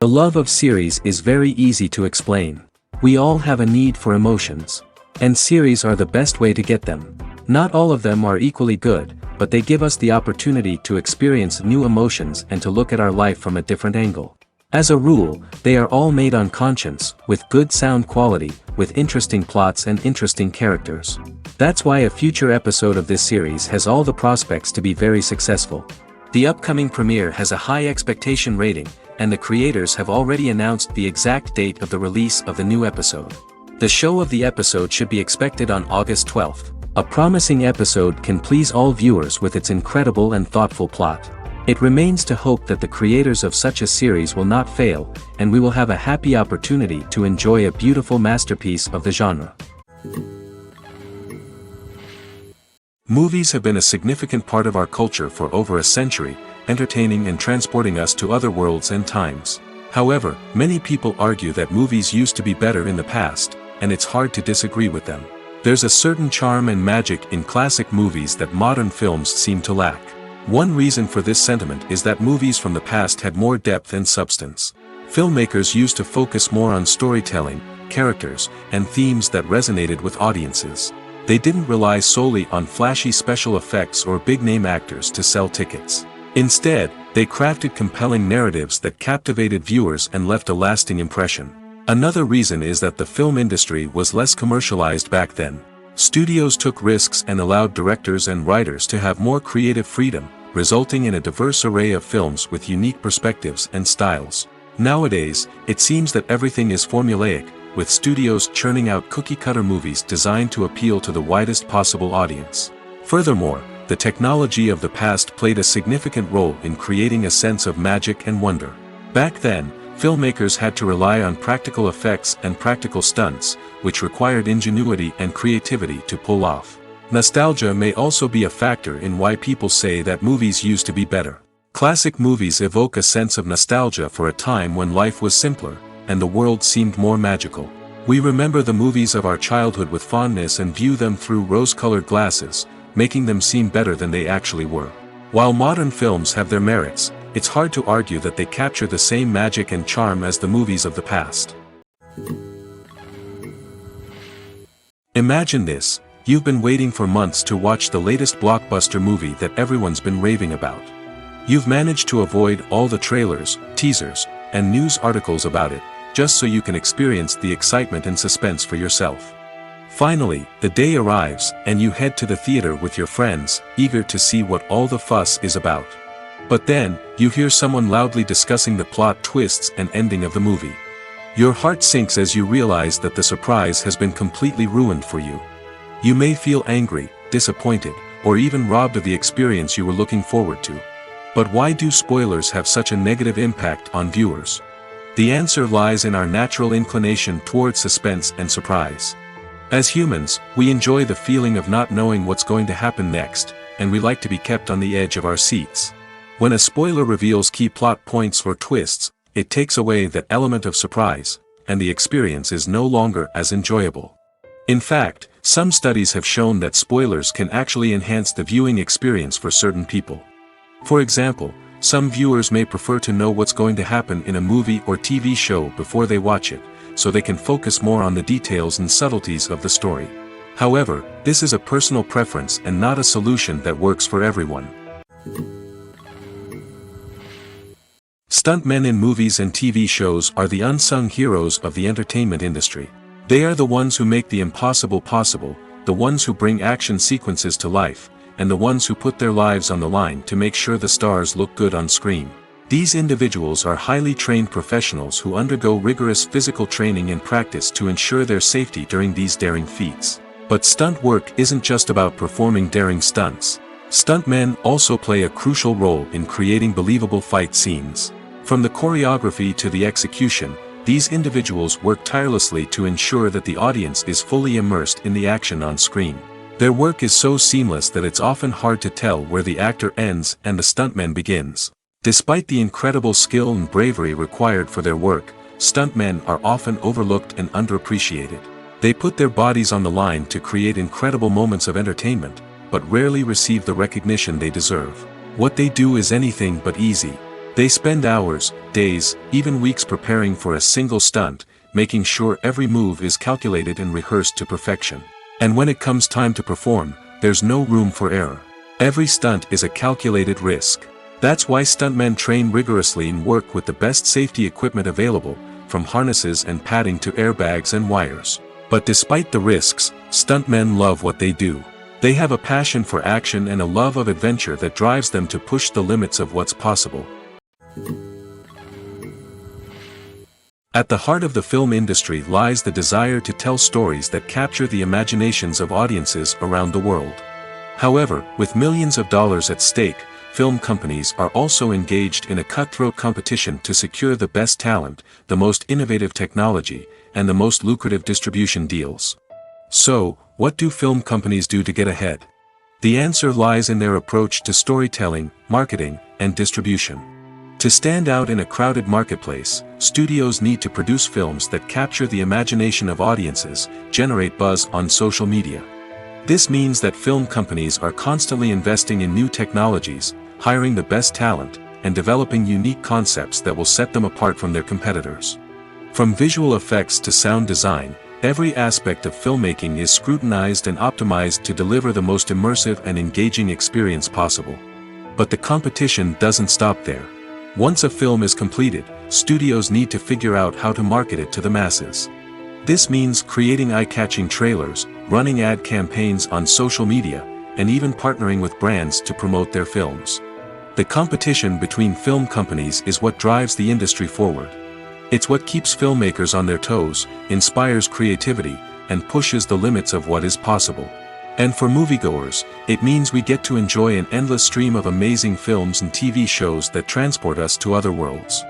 The love of series is very easy to explain. We all have a need for emotions. And series are the best way to get them. Not all of them are equally good, but they give us the opportunity to experience new emotions and to look at our life from a different angle. As a rule, they are all made on conscience, with good sound quality, with interesting plots and interesting characters. That's why a future episode of this series has all the prospects to be very successful. The upcoming premiere has a high expectation rating, and the creators have already announced the exact date of the release of the new episode. The show of the episode should be expected on August 12th. A promising episode can please all viewers with its incredible and thoughtful plot. It remains to hope that the creators of such a series will not fail, and we will have a happy opportunity to enjoy a beautiful masterpiece of the genre. Movies have been a significant part of our culture for over a century, entertaining and transporting us to other worlds and times. However, many people argue that movies used to be better in the past, and it's hard to disagree with them. There's a certain charm and magic in classic movies that modern films seem to lack. One reason for this sentiment is that movies from the past had more depth and substance. Filmmakers used to focus more on storytelling, characters, and themes that resonated with audiences. They didn't rely solely on flashy special effects or big-name actors to sell tickets. Instead, they crafted compelling narratives that captivated viewers and left a lasting impression. Another reason is that the film industry was less commercialized back then. Studios took risks and allowed directors and writers to have more creative freedom, resulting in a diverse array of films with unique perspectives and styles. Nowadays, it seems that everything is formulaic, with studios churning out cookie-cutter movies designed to appeal to the widest possible audience. Furthermore, the technology of the past played a significant role in creating a sense of magic and wonder. Back then, filmmakers had to rely on practical effects and practical stunts, which required ingenuity and creativity to pull off. Nostalgia may also be a factor in why people say that movies used to be better. Classic movies evoke a sense of nostalgia for a time when life was simpler, and the world seemed more magical. We remember the movies of our childhood with fondness and view them through rose-colored glasses, making them seem better than they actually were. While modern films have their merits, it's hard to argue that they capture the same magic and charm as the movies of the past. Imagine this: you've been waiting for months to watch the latest blockbuster movie that everyone's been raving about. You've managed to avoid all the trailers, teasers, and news articles about it, just so you can experience the excitement and suspense for yourself. Finally, the day arrives, and you head to the theater with your friends, eager to see what all the fuss is about. But then, you hear someone loudly discussing the plot twists and ending of the movie. Your heart sinks as you realize that the surprise has been completely ruined for you. You may feel angry, disappointed, or even robbed of the experience you were looking forward to. But why do spoilers have such a negative impact on viewers? The answer lies in our natural inclination towards suspense and surprise. As humans, we enjoy the feeling of not knowing what's going to happen next, and we like to be kept on the edge of our seats. When a spoiler reveals key plot points or twists, it takes away that element of surprise, and the experience is no longer as enjoyable. In fact, some studies have shown that spoilers can actually enhance the viewing experience for certain people. For example, some viewers may prefer to know what's going to happen in a movie or TV show before they watch it, so they can focus more on the details and subtleties of the story. However, this is a personal preference and not a solution that works for everyone. Stuntmen in movies and TV shows are the unsung heroes of the entertainment industry. They are the ones who make the impossible possible, the ones who bring action sequences to life, and the ones who put their lives on the line to make sure the stars look good on screen. These individuals are highly trained professionals who undergo rigorous physical training and practice to ensure their safety during these daring feats. But stunt work isn't just about performing daring stunts. Stuntmen also play a crucial role in creating believable fight scenes. From the choreography to the execution, these individuals work tirelessly to ensure that the audience is fully immersed in the action on screen. Their work is so seamless that it's often hard to tell where the actor ends and the stuntman begins. Despite the incredible skill and bravery required for their work, stuntmen are often overlooked and underappreciated. They put their bodies on the line to create incredible moments of entertainment, but rarely receive the recognition they deserve. What they do is anything but easy. They spend hours, days, even weeks preparing for a single stunt, making sure every move is calculated and rehearsed to perfection. And when it comes time to perform, there's no room for error. Every stunt is a calculated risk. That's why stuntmen train rigorously and work with the best safety equipment available, from harnesses and padding to airbags and wires. But despite the risks, stuntmen love what they do. They have a passion for action and a love of adventure that drives them to push the limits of what's possible. At the heart of the film industry lies the desire to tell stories that capture the imaginations of audiences around the world. However, with millions of dollars at stake, film companies are also engaged in a cutthroat competition to secure the best talent, the most innovative technology, and the most lucrative distribution deals. So, what do film companies do to get ahead? The answer lies in their approach to storytelling, marketing, and distribution. To stand out in a crowded marketplace, studios need to produce films that capture the imagination of audiences, generate buzz on social media. This means that film companies are constantly investing in new technologies, hiring the best talent, and developing unique concepts that will set them apart from their competitors. From visual effects to sound design, every aspect of filmmaking is scrutinized and optimized to deliver the most immersive and engaging experience possible. But the competition doesn't stop there. Once a film is completed, studios need to figure out how to market it to the masses. This means creating eye-catching trailers, running ad campaigns on social media, and even partnering with brands to promote their films. The competition between film companies is what drives the industry forward. It's what keeps filmmakers on their toes, inspires creativity, and pushes the limits of what is possible. And for moviegoers, it means we get to enjoy an endless stream of amazing films and TV shows that transport us to other worlds.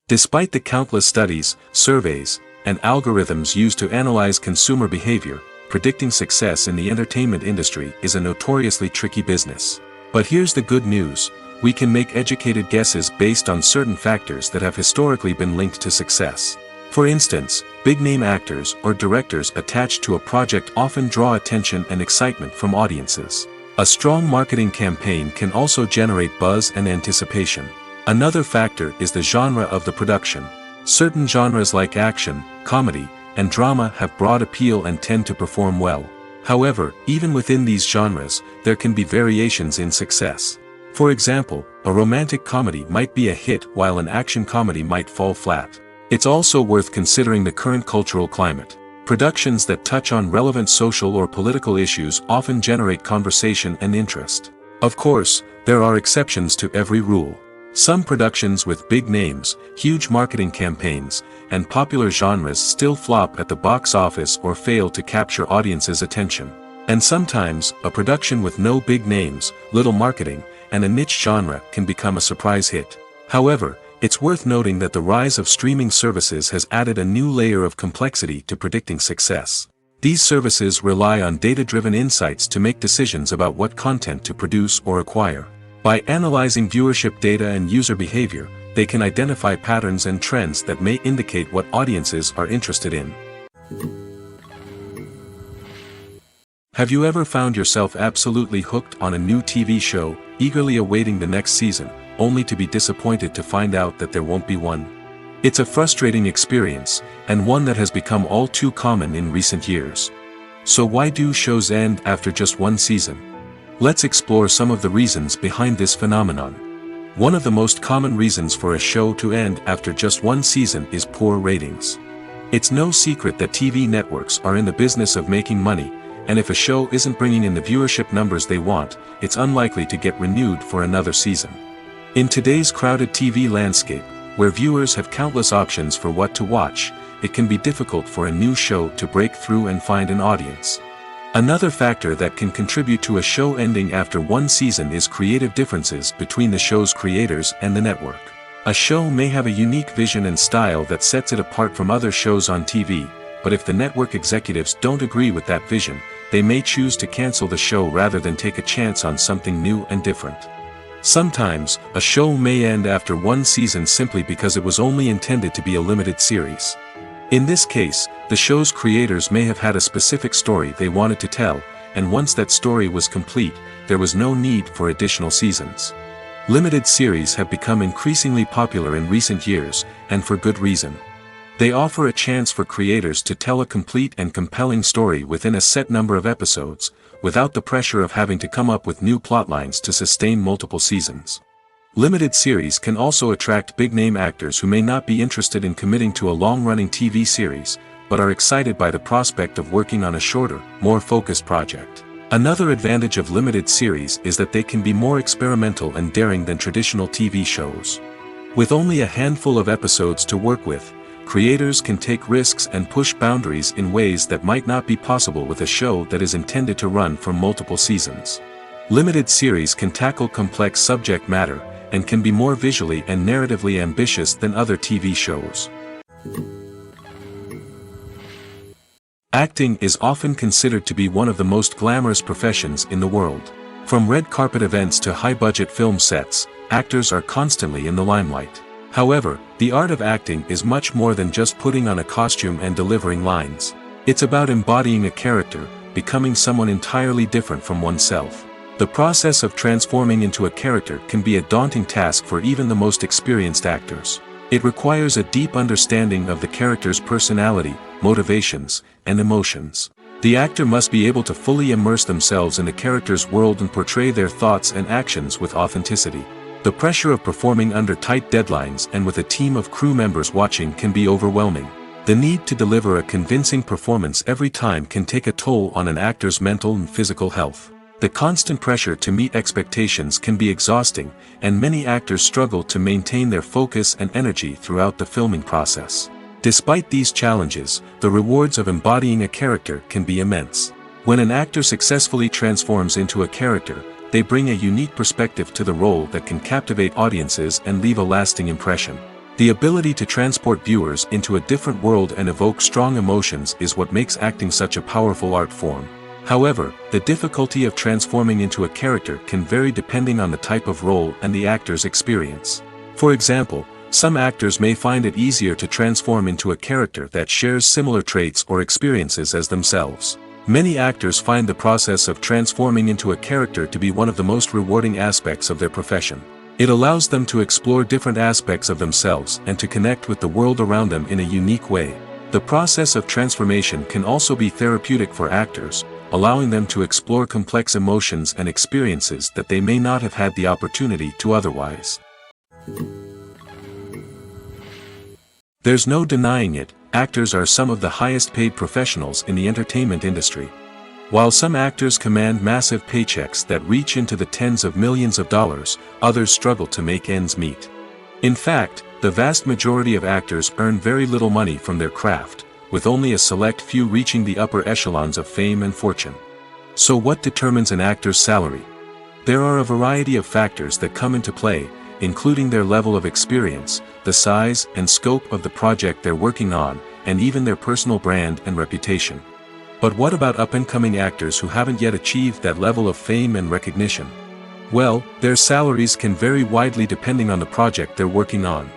Despite the countless studies, surveys, and algorithms used to analyze consumer behavior, predicting success in the entertainment industry is a notoriously tricky business. But here's the good news: we can make educated guesses based on certain factors that have historically been linked to success. For instance, big-name actors or directors attached to a project often draw attention and excitement from audiences. A strong marketing campaign can also generate buzz and anticipation. Another factor is the genre of the production. Certain genres like action, comedy, and drama have broad appeal and tend to perform well. However, even within these genres, there can be variations in success. For example, a romantic comedy might be a hit while an action comedy might fall flat. It's also worth considering the current cultural climate. Productions that touch on relevant social or political issues often generate conversation and interest. Of course, there are exceptions to every rule. Some productions with big names, huge marketing campaigns, and popular genres still flop at the box office or fail to capture audiences' attention. And sometimes, a production with no big names, little marketing, and a niche genre can become a surprise hit. However, it's worth noting that the rise of streaming services has added a new layer of complexity to predicting success. These services rely on data-driven insights to make decisions about what content to produce or acquire. By analyzing viewership data and user behavior, they can identify patterns and trends that may indicate what audiences are interested in. Have you ever found yourself absolutely hooked on a new TV show, eagerly awaiting the next season, only to be disappointed to find out that there won't be one? It's a frustrating experience, and one that has become all too common in recent years. So why do shows end after just one season? Let's explore some of the reasons behind this phenomenon. One of the most common reasons for a show to end after just one season is poor ratings. It's no secret that TV networks are in the business of making money, and if a show isn't bringing in the viewership numbers they want, it's unlikely to get renewed for another season. In today's crowded TV landscape, where viewers have countless options for what to watch, it can be difficult for a new show to break through and find an audience. Another factor that can contribute to a show ending after one season is creative differences between the show's creators and the network. A show may have a unique vision and style that sets it apart from other shows on TV, but if the network executives don't agree with that vision, they may choose to cancel the show rather than take a chance on something new and different. Sometimes, a show may end after one season simply because it was only intended to be a limited series. In this case, the show's creators may have had a specific story they wanted to tell, and once that story was complete, there was no need for additional seasons. Limited series have become increasingly popular in recent years, and for good reason. They offer a chance for creators to tell a complete and compelling story within a set number of episodes, without the pressure of having to come up with new plotlines to sustain multiple seasons. Limited series can also attract big-name actors who may not be interested in committing to a long-running TV series, but are excited by the prospect of working on a shorter, more focused project. Another advantage of limited series is that they can be more experimental and daring than traditional TV shows. With only a handful of episodes to work with, creators can take risks and push boundaries in ways that might not be possible with a show that is intended to run for multiple seasons. Limited series can tackle complex subject matter, and can be more visually and narratively ambitious than other TV shows. Acting is often considered to be one of the most glamorous professions in the world. From red carpet events to high-budget film sets, actors are constantly in the limelight. However, the art of acting is much more than just putting on a costume and delivering lines. It's about embodying a character, becoming someone entirely different from oneself. The process of transforming into a character can be a daunting task for even the most experienced actors. It requires a deep understanding of the character's personality, motivations, and emotions. The actor must be able to fully immerse themselves in the character's world and portray their thoughts and actions with authenticity. The pressure of performing under tight deadlines and with a team of crew members watching can be overwhelming. The need to deliver a convincing performance every time can take a toll on an actor's mental and physical health. The constant pressure to meet expectations can be exhausting, and many actors struggle to maintain their focus and energy throughout the filming process. Despite these challenges, the rewards of embodying a character can be immense. When an actor successfully transforms into a character, they bring a unique perspective to the role that can captivate audiences and leave a lasting impression. The ability to transport viewers into a different world and evoke strong emotions is what makes acting such a powerful art form. However, the difficulty of transforming into a character can vary depending on the type of role and the actor's experience. For example, some actors may find it easier to transform into a character that shares similar traits or experiences as themselves. Many actors find the process of transforming into a character to be one of the most rewarding aspects of their profession. It allows them to explore different aspects of themselves and to connect with the world around them in a unique way. The process of transformation can also be therapeutic for actors, allowing them to explore complex emotions and experiences that they may not have had the opportunity to otherwise. There's no denying it, actors are some of the highest paid professionals in the entertainment industry. While some actors command massive paychecks that reach into the tens of millions of dollars, others struggle to make ends meet. In fact, the vast majority of actors earn very little money from their craft, with only a select few reaching the upper echelons of fame and fortune. So what determines an actor's salary? There are a variety of factors that come into play, including their level of experience, the size and scope of the project they're working on, and even their personal brand and reputation. But what about up-and-coming actors who haven't yet achieved that level of fame and recognition? Well, their salaries can vary widely depending on the project they're working on.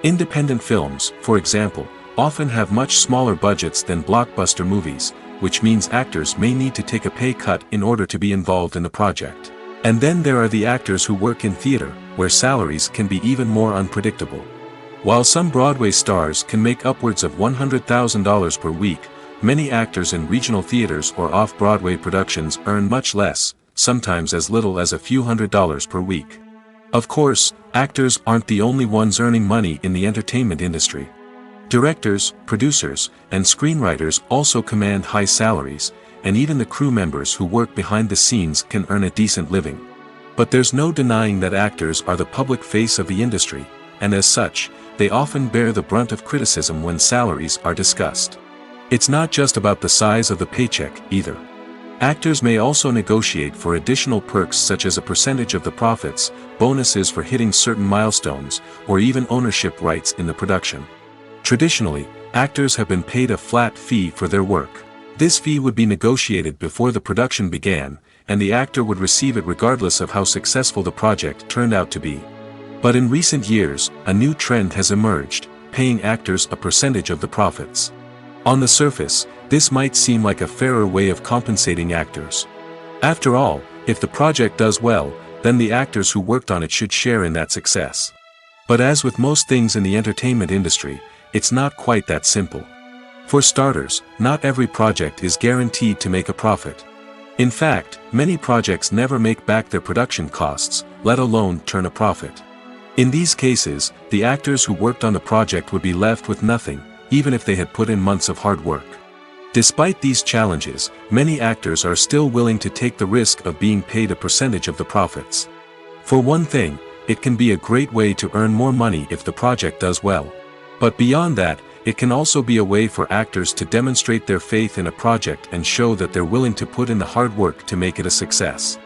Independent films, for example, often have much smaller budgets than blockbuster movies, which means actors may need to take a pay cut in order to be involved in the project. And then there are the actors who work in theater, where salaries can be even more unpredictable. While some Broadway stars can make upwards of $100,000 per week, many actors in regional theaters or off-Broadway productions earn much less, sometimes as little as a few $100s per week. Of course, actors aren't the only ones earning money in the entertainment industry. Directors, producers, and screenwriters also command high salaries, and even the crew members who work behind the scenes can earn a decent living. But there's no denying that actors are the public face of the industry, and as such, they often bear the brunt of criticism when salaries are discussed. It's not just about the size of the paycheck, either. Actors may also negotiate for additional perks such as a percentage of the profits, bonuses for hitting certain milestones, or even ownership rights in the production. Traditionally, actors have been paid a flat fee for their work. This fee would be negotiated before the production began, and the actor would receive it regardless of how successful the project turned out to be. But in recent years, a new trend has emerged, paying actors a percentage of the profits. On the surface, this might seem like a fairer way of compensating actors. After all, if the project does well, then the actors who worked on it should share in that success. But as with most things in the entertainment industry, it's not quite that simple. For starters, not every project is guaranteed to make a profit. In fact, many projects never make back their production costs, let alone turn a profit. In these cases, the actors who worked on the project would be left with nothing, even if they had put in months of hard work. Despite these challenges, many actors are still willing to take the risk of being paid a percentage of the profits. For one thing, it can be a great way to earn more money if the project does well. But beyond that, it can also be a way for actors to demonstrate their faith in a project and show that they're willing to put in the hard work to make it a success.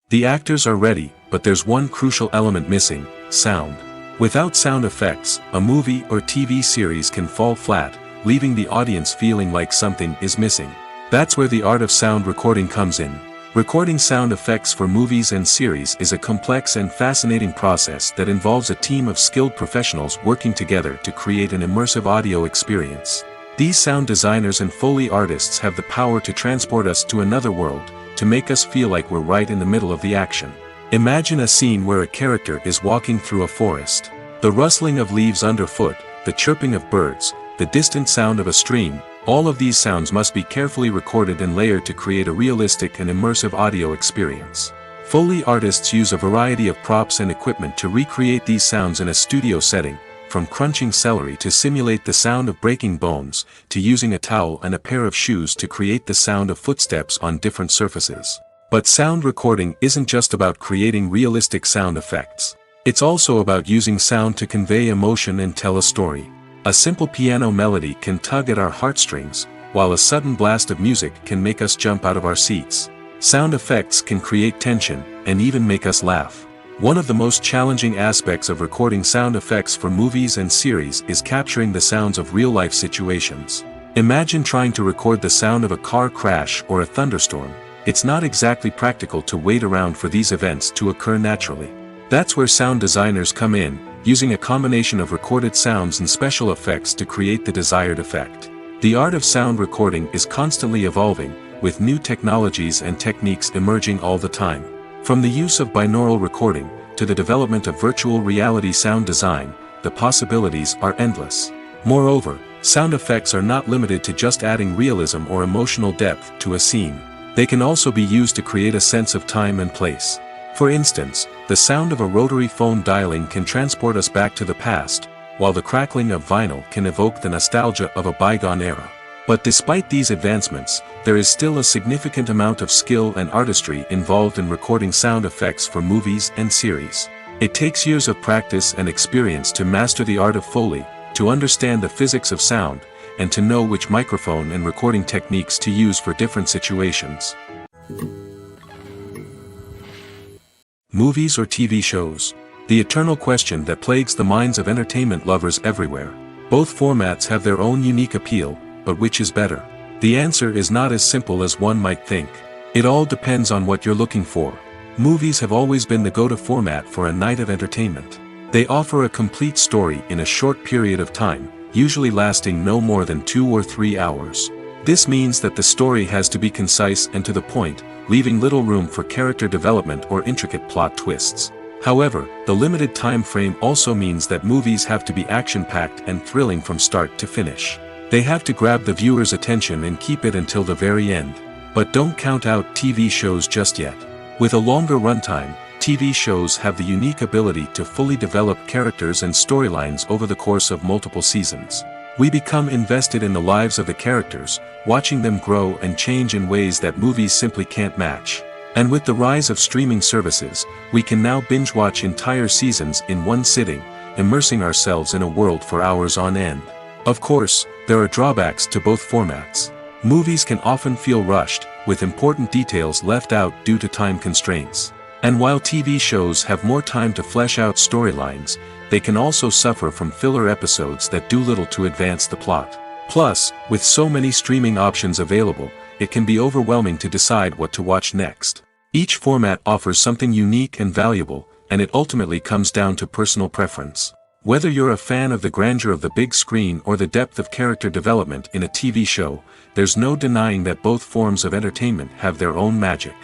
The actors are ready, but there's one crucial element missing: sound. Without sound effects, a movie or TV series can fall flat, leaving the audience feeling like something is missing. That's where the art of sound recording comes in. Recording sound effects for movies and series is a complex and fascinating process that involves a team of skilled professionals working together to create an immersive audio experience. These sound designers and Foley artists have the power to transport us to another world, to make us feel like we're right in the middle of the action. Imagine a scene where a character is walking through a forest. The rustling of leaves underfoot, the chirping of birds, the distant sound of a stream, all of these sounds must be carefully recorded and layered to create a realistic and immersive audio experience. Foley artists use a variety of props and equipment to recreate these sounds in a studio setting, from crunching celery to simulate the sound of breaking bones, to using a towel and a pair of shoes to create the sound of footsteps on different surfaces. But sound recording isn't just about creating realistic sound effects. It's also about using sound to convey emotion and tell a story. A simple piano melody can tug at our heartstrings, while a sudden blast of music can make us jump out of our seats. Sound effects can create tension, and even make us laugh. One of the most challenging aspects of recording sound effects for movies and series is capturing the sounds of real-life situations. Imagine trying to record the sound of a car crash or a thunderstorm. It's not exactly practical to wait around for these events to occur naturally. That's where sound designers come in, using a combination of recorded sounds and special effects to create the desired effect. The art of sound recording is constantly evolving, with new technologies and techniques emerging all the time. From the use of binaural recording, to the development of virtual reality sound design, the possibilities are endless. Moreover, sound effects are not limited to just adding realism or emotional depth to a scene. They can also be used to create a sense of time and place. For instance, the sound of a rotary phone dialing can transport us back to the past, while the crackling of vinyl can evoke the nostalgia of a bygone era. But despite these advancements, there is still a significant amount of skill and artistry involved in recording sound effects for movies and series. It takes years of practice and experience to master the art of Foley, to understand the physics of sound, and to know which microphone and recording techniques to use for different situations. Movies or TV shows? The eternal question that plagues the minds of entertainment lovers everywhere. Both formats have their own unique appeal, but which is better? The answer is not as simple as one might think. It all depends on what you're looking for. Movies have always been the go-to format for a night of entertainment. They offer a complete story in a short period of time, usually lasting no more than 2 or 3 hours. This means that the story has to be concise and to the point, leaving little room for character development or intricate plot twists. However, the limited time frame also means that movies have to be action-packed and thrilling from start to finish. They have to grab the viewer's attention and keep it until the very end. But don't count out TV shows just yet. With a longer runtime, TV shows have the unique ability to fully develop characters and storylines over the course of multiple seasons. We become invested in the lives of the characters, watching them grow and change in ways that movies simply can't match. And with the rise of streaming services, we can now binge-watch entire seasons in one sitting, immersing ourselves in a world for hours on end. Of course, there are drawbacks to both formats. Movies can often feel rushed, with important details left out due to time constraints. And while TV shows have more time to flesh out storylines, they can also suffer from filler episodes that do little to advance the plot. Plus, with so many streaming options available, it can be overwhelming to decide what to watch next. Each format offers something unique and valuable, and it ultimately comes down to personal preference. Whether you're a fan of the grandeur of the big screen or the depth of character development in a TV show, there's no denying that both forms of entertainment have their own magic.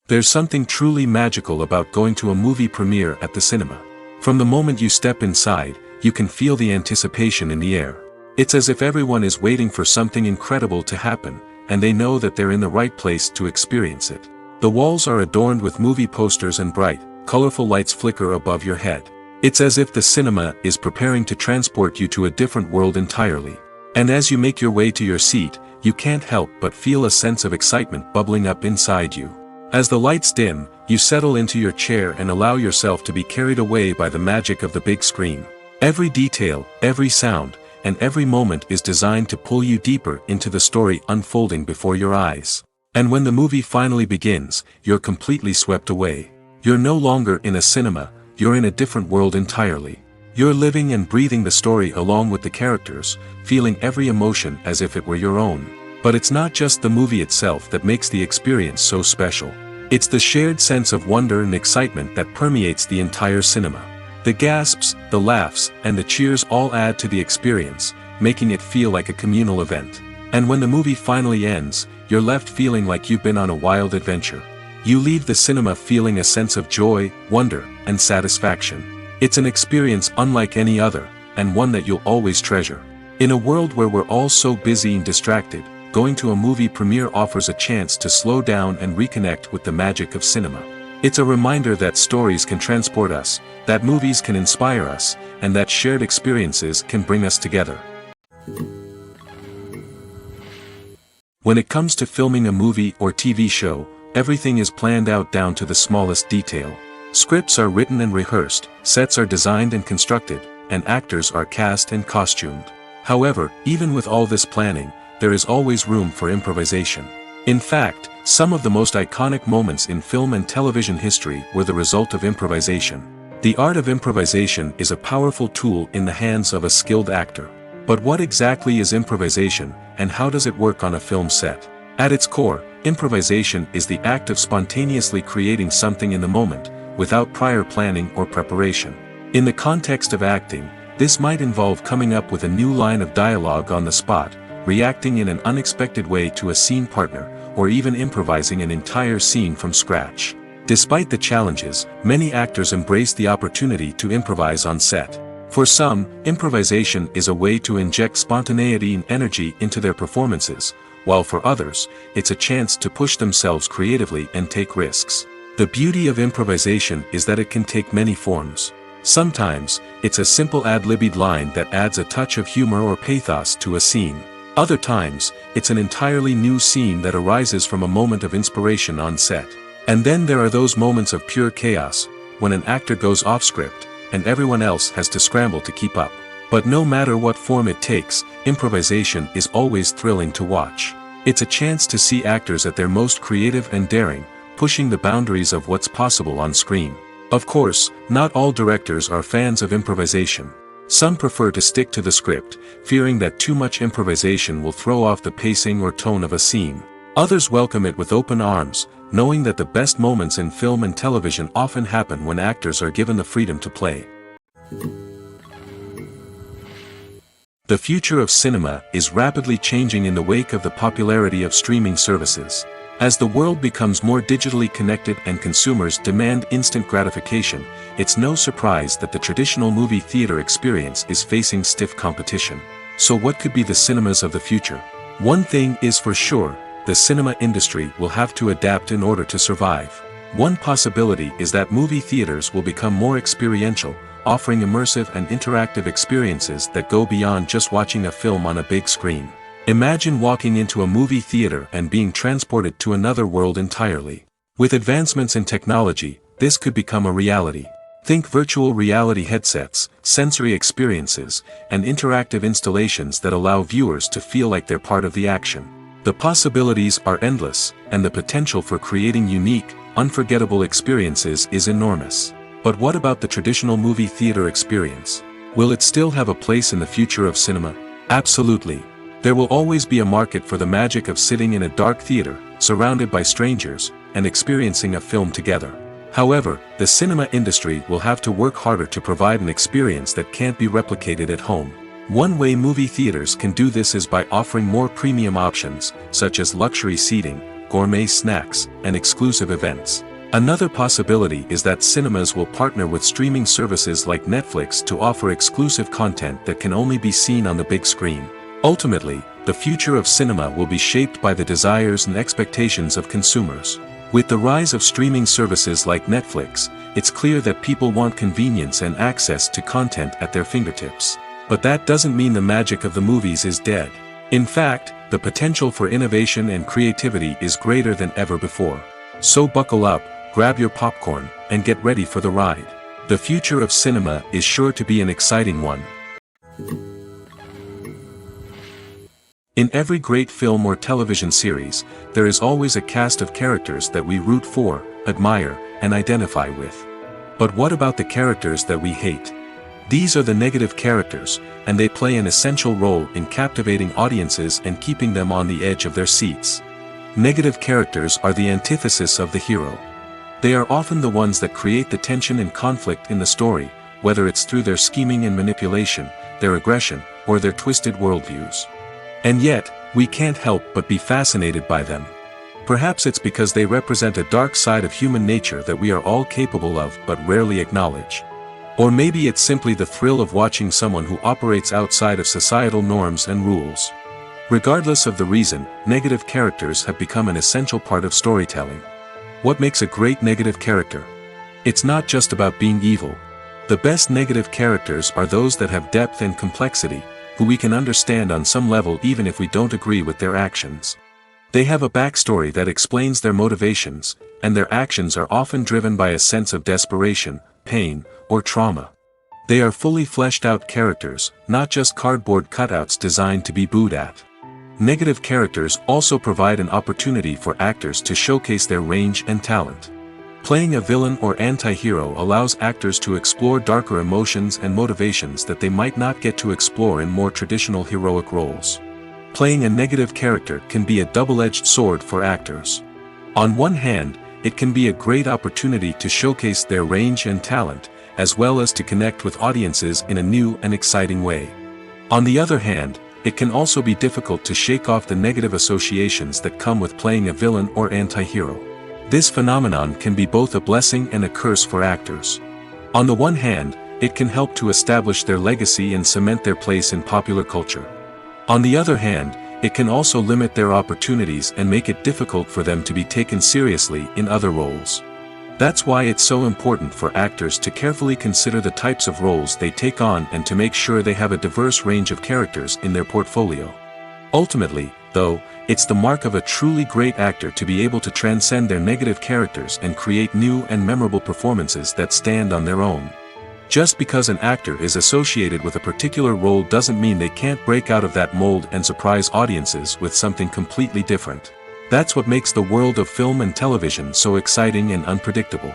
There's something truly magical about going to a movie premiere at the cinema. From the moment you step inside, you can feel the anticipation in the air. It's as if everyone is waiting for something incredible to happen, and they know that they're in the right place to experience it. The walls are adorned with movie posters and bright, colorful lights flicker above your head. It's as if the cinema is preparing to transport you to a different world entirely. And as you make your way to your seat, you can't help but feel a sense of excitement bubbling up inside you. As the lights dim, you settle into your chair and allow yourself to be carried away by the magic of the big screen. Every detail, every sound, and every moment is designed to pull you deeper into the story unfolding before your eyes. And when the movie finally begins, you're completely swept away. You're no longer in a cinema, you're in a different world entirely. You're living and breathing the story along with the characters, feeling every emotion as if it were your own. But it's not just the movie itself that makes the experience so special. It's the shared sense of wonder and excitement that permeates the entire cinema. The gasps, the laughs, and the cheers all add to the experience, making it feel like a communal event. And when the movie finally ends, you're left feeling like you've been on a wild adventure. You leave the cinema feeling a sense of joy, wonder, and satisfaction. It's an experience unlike any other, and one that you'll always treasure. In a world where we're all so busy and distracted, going to a movie premiere offers a chance to slow down and reconnect with the magic of cinema. It's a reminder that stories can transport us, that movies can inspire us, and that shared experiences can bring us together. When it comes to filming a movie or TV show, everything is planned out down to the smallest detail. Scripts are written and rehearsed, sets are designed and constructed, and actors are cast and costumed. However, even with all this planning, there is always room for improvisation. In fact, some of the most iconic moments in film and television history were the result of improvisation. The art of improvisation is a powerful tool in the hands of a skilled actor. But what exactly is improvisation, and how does it work on a film set? At its core, improvisation is the act of spontaneously creating something in the moment, without prior planning or preparation. In the context of acting, this might involve coming up with a new line of dialogue on the spot, reacting in an unexpected way to a scene partner, or even improvising an entire scene from scratch. Despite the challenges, many actors embrace the opportunity to improvise on set. For some, improvisation is a way to inject spontaneity and energy into their performances, while for others, it's a chance to push themselves creatively and take risks. The beauty of improvisation is that it can take many forms. Sometimes, it's a simple ad-libbed line that adds a touch of humor or pathos to a scene. Other times, it's an entirely new scene that arises from a moment of inspiration on set. And then there are those moments of pure chaos, when an actor goes off script, and everyone else has to scramble to keep up. But no matter what form it takes, improvisation is always thrilling to watch. It's a chance to see actors at their most creative and daring, pushing the boundaries of what's possible on screen. Of course, not all directors are fans of improvisation. Some prefer to stick to the script, fearing that too much improvisation will throw off the pacing or tone of a scene. Others welcome it with open arms, knowing that the best moments in film and television often happen when actors are given the freedom to play. The future of cinema is rapidly changing in the wake of the popularity of streaming services. As the world becomes more digitally connected and consumers demand instant gratification, it's no surprise that the traditional movie theater experience is facing stiff competition. So what could be the cinemas of the future? One thing is for sure, the cinema industry will have to adapt in order to survive. One possibility is that movie theaters will become more experiential, offering immersive and interactive experiences that go beyond just watching a film on a big screen. Imagine walking into a movie theater and being transported to another world entirely. With advancements in technology, this could become a reality. Think virtual reality headsets, sensory experiences, and interactive installations that allow viewers to feel like they're part of the action. The possibilities are endless, and the potential for creating unique, unforgettable experiences is enormous. But what about the traditional movie theater experience? Will it still have a place in the future of cinema? Absolutely. There will always be a market for the magic of sitting in a dark theater, surrounded by strangers, and experiencing a film together. However, the cinema industry will have to work harder to provide an experience that can't be replicated at home. One way movie theaters can do this is by offering more premium options, such as luxury seating, gourmet snacks, and exclusive events. Another possibility is that cinemas will partner with streaming services like Netflix to offer exclusive content that can only be seen on the big screen. Ultimately, the future of cinema will be shaped by the desires and expectations of consumers. With the rise of streaming services like Netflix, it's clear that people want convenience and access to content at their fingertips. But that doesn't mean the magic of the movies is dead. In fact, the potential for innovation and creativity is greater than ever before. So buckle up, grab your popcorn, and get ready for the ride. The future of cinema is sure to be an exciting one. In every great film or television series, there is always a cast of characters that we root for, admire, and identify with. But what about the characters that we hate? These are the negative characters, and they play an essential role in captivating audiences and keeping them on the edge of their seats. Negative characters are the antithesis of the hero. They are often the ones that create the tension and conflict in the story, whether it's through their scheming and manipulation, their aggression, or their twisted worldviews. And yet, we can't help but be fascinated by them. Perhaps it's because they represent a dark side of human nature that we are all capable of but rarely acknowledge. Or maybe it's simply the thrill of watching someone who operates outside of societal norms and rules. Regardless of the reason, negative characters have become an essential part of storytelling. What makes a great negative character? It's not just about being evil. The best negative characters are those that have depth and complexity, who we can understand on some level even if we don't agree with their actions. They have a backstory that explains their motivations, and their actions are often driven by a sense of desperation, pain, or trauma. They are fully fleshed out characters, not just cardboard cutouts designed to be booed at. Negative characters also provide an opportunity for actors to showcase their range and talent. Playing a villain or anti-hero allows actors to explore darker emotions and motivations that they might not get to explore in more traditional heroic roles. Playing a negative character can be a double-edged sword for actors. On one hand, it can be a great opportunity to showcase their range and talent, as well as to connect with audiences in a new and exciting way. On the other hand, it can also be difficult to shake off the negative associations that come with playing a villain or anti-hero. This phenomenon can be both a blessing and a curse for actors. On the one hand, it can help to establish their legacy and cement their place in popular culture. On the other hand, it can also limit their opportunities and make it difficult for them to be taken seriously in other roles. That's why it's so important for actors to carefully consider the types of roles they take on and to make sure they have a diverse range of characters in their portfolio. Ultimately, though, it's the mark of a truly great actor to be able to transcend their negative characters and create new and memorable performances that stand on their own. Just because an actor is associated with a particular role doesn't mean they can't break out of that mold and surprise audiences with something completely different. That's what makes the world of film and television so exciting and unpredictable.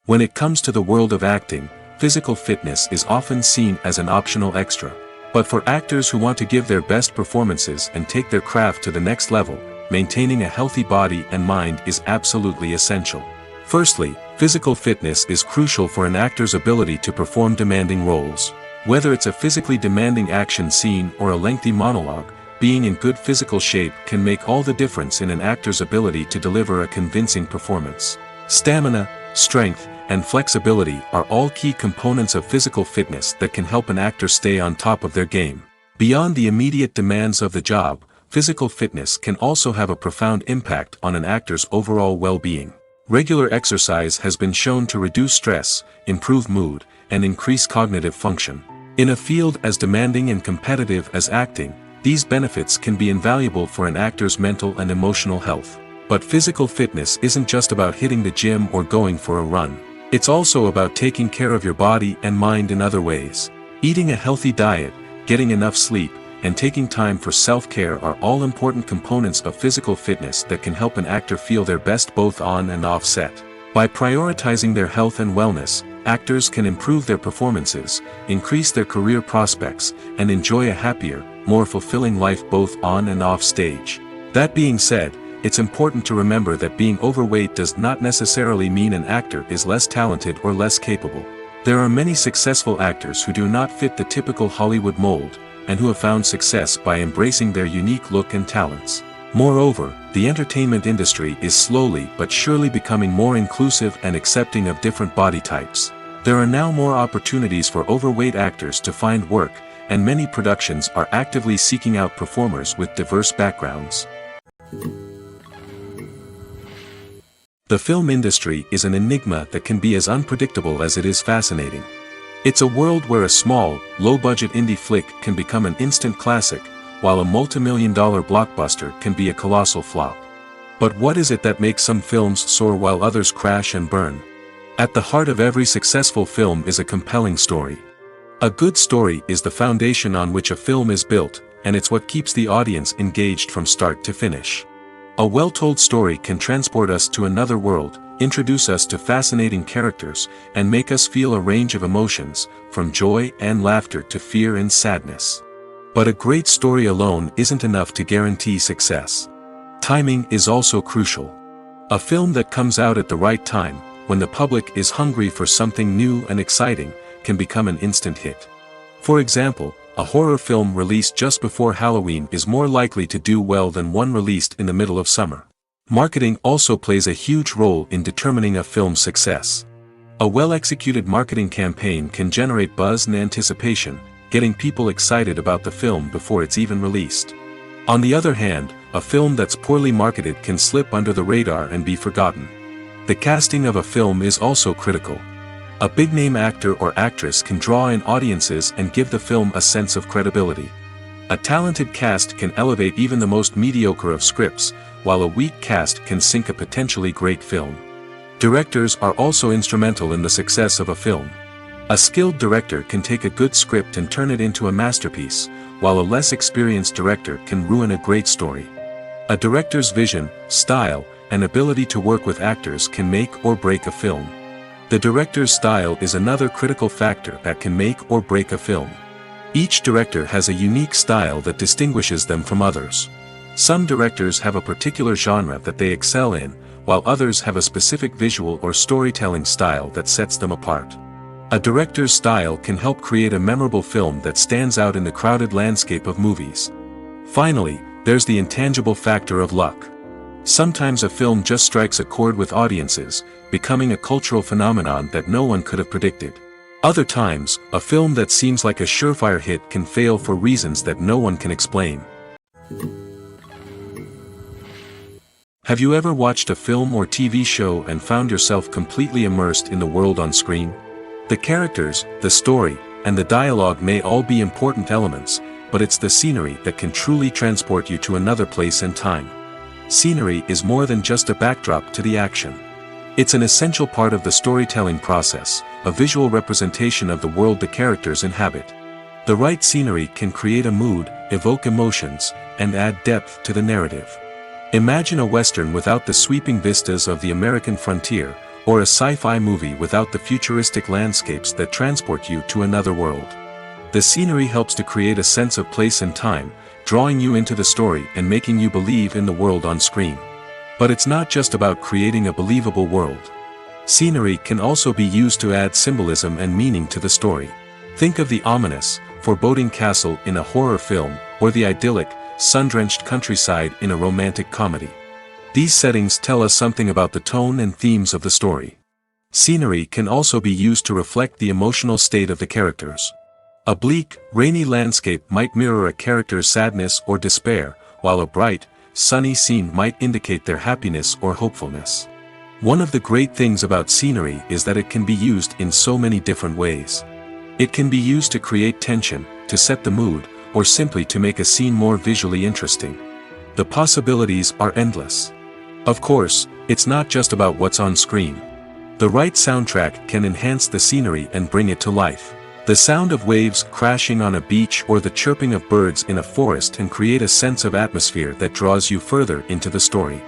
When it comes to the world of acting, physical fitness is often seen as an optional extra. But for actors who want to give their best performances and take their craft to the next level, maintaining a healthy body and mind is absolutely essential. Firstly, physical fitness is crucial for an actor's ability to perform demanding roles. Whether it's a physically demanding action scene or a lengthy monologue, being in good physical shape can make all the difference in an actor's ability to deliver a convincing performance. Stamina, strength, and flexibility are all key components of physical fitness that can help an actor stay on top of their game. Beyond the immediate demands of the job, physical fitness can also have a profound impact on an actor's overall well-being. Regular exercise has been shown to reduce stress, improve mood, and increase cognitive function. In a field as demanding and competitive as acting, these benefits can be invaluable for an actor's mental and emotional health. But physical fitness isn't just about hitting the gym or going for a run. It's also about taking care of your body and mind in other ways. Eating a healthy diet, getting enough sleep, and taking time for self-care are all important components of physical fitness that can help an actor feel their best both on and off set. By prioritizing their health and wellness, actors can improve their performances, increase their career prospects, and enjoy a happier, more fulfilling life both on and off stage. That being said, it's important to remember that being overweight does not necessarily mean an actor is less talented or less capable. There are many successful actors who do not fit the typical Hollywood mold, and who have found success by embracing their unique look and talents. Moreover, the entertainment industry is slowly but surely becoming more inclusive and accepting of different body types. There are now more opportunities for overweight actors to find work, and many productions are actively seeking out performers with diverse backgrounds. The film industry is an enigma that can be as unpredictable as it is fascinating. It's a world where a small, low-budget indie flick can become an instant classic, while a multi-million-dollar blockbuster can be a colossal flop. But what is it that makes some films soar while others crash and burn? At the heart of every successful film is a compelling story. A good story is the foundation on which a film is built, and it's what keeps the audience engaged from start to finish. A well-told story can transport us to another world, introduce us to fascinating characters, and make us feel a range of emotions, from joy and laughter to fear and sadness. But a great story alone isn't enough to guarantee success. Timing is also crucial. A film that comes out at the right time, when the public is hungry for something new and exciting, can become an instant hit. For example, a horror film released just before Halloween is more likely to do well than one released in the middle of summer. Marketing also plays a huge role in determining a film's success. A well-executed marketing campaign can generate buzz and anticipation, getting people excited about the film before it's even released. On the other hand, a film that's poorly marketed can slip under the radar and be forgotten. The casting of a film is also critical. A big-name actor or actress can draw in audiences and give the film a sense of credibility. A talented cast can elevate even the most mediocre of scripts, while a weak cast can sink a potentially great film. Directors are also instrumental in the success of a film. A skilled director can take a good script and turn it into a masterpiece, while a less experienced director can ruin a great story. A director's vision, style, and ability to work with actors can make or break a film. The director's style is another critical factor that can make or break a film. Each director has a unique style that distinguishes them from others. Some directors have a particular genre that they excel in, while others have a specific visual or storytelling style that sets them apart. A director's style can help create a memorable film that stands out in the crowded landscape of movies. Finally, there's the intangible factor of luck. Sometimes a film just strikes a chord with audiences, becoming a cultural phenomenon that no one could have predicted. Other times, a film that seems like a surefire hit can fail for reasons that no one can explain. Have you ever watched a film or TV show and found yourself completely immersed in the world on screen? The characters, the story, and the dialogue may all be important elements, but it's the scenery that can truly transport you to another place and time. Scenery is more than just a backdrop to the action. It's an essential part of the storytelling process, a visual representation of the world the characters inhabit. The right scenery can create a mood, evoke emotions, and add depth to the narrative. Imagine a Western without the sweeping vistas of the American frontier, or a sci-fi movie without the futuristic landscapes that transport you to another world. The scenery helps to create a sense of place and time, drawing you into the story and making you believe in the world on screen. But it's not just about creating a believable world. Scenery can also be used to add symbolism and meaning to the story. Think of the ominous, foreboding castle in a horror film, or the idyllic, sun-drenched countryside in a romantic comedy. These settings tell us something about the tone and themes of the story. Scenery can also be used to reflect the emotional state of the characters. A bleak, rainy landscape might mirror a character's sadness or despair, while a bright, sunny scene might indicate their happiness or hopefulness. One of the great things about scenery is that it can be used in so many different ways. It can be used to create tension, to set the mood, or simply to make a scene more visually interesting. The possibilities are endless. Of course, it's not just about what's on screen. The right soundtrack can enhance the scenery and bring it to life. The sound of waves crashing on a beach or the chirping of birds in a forest can create a sense of atmosphere that draws you further into the story.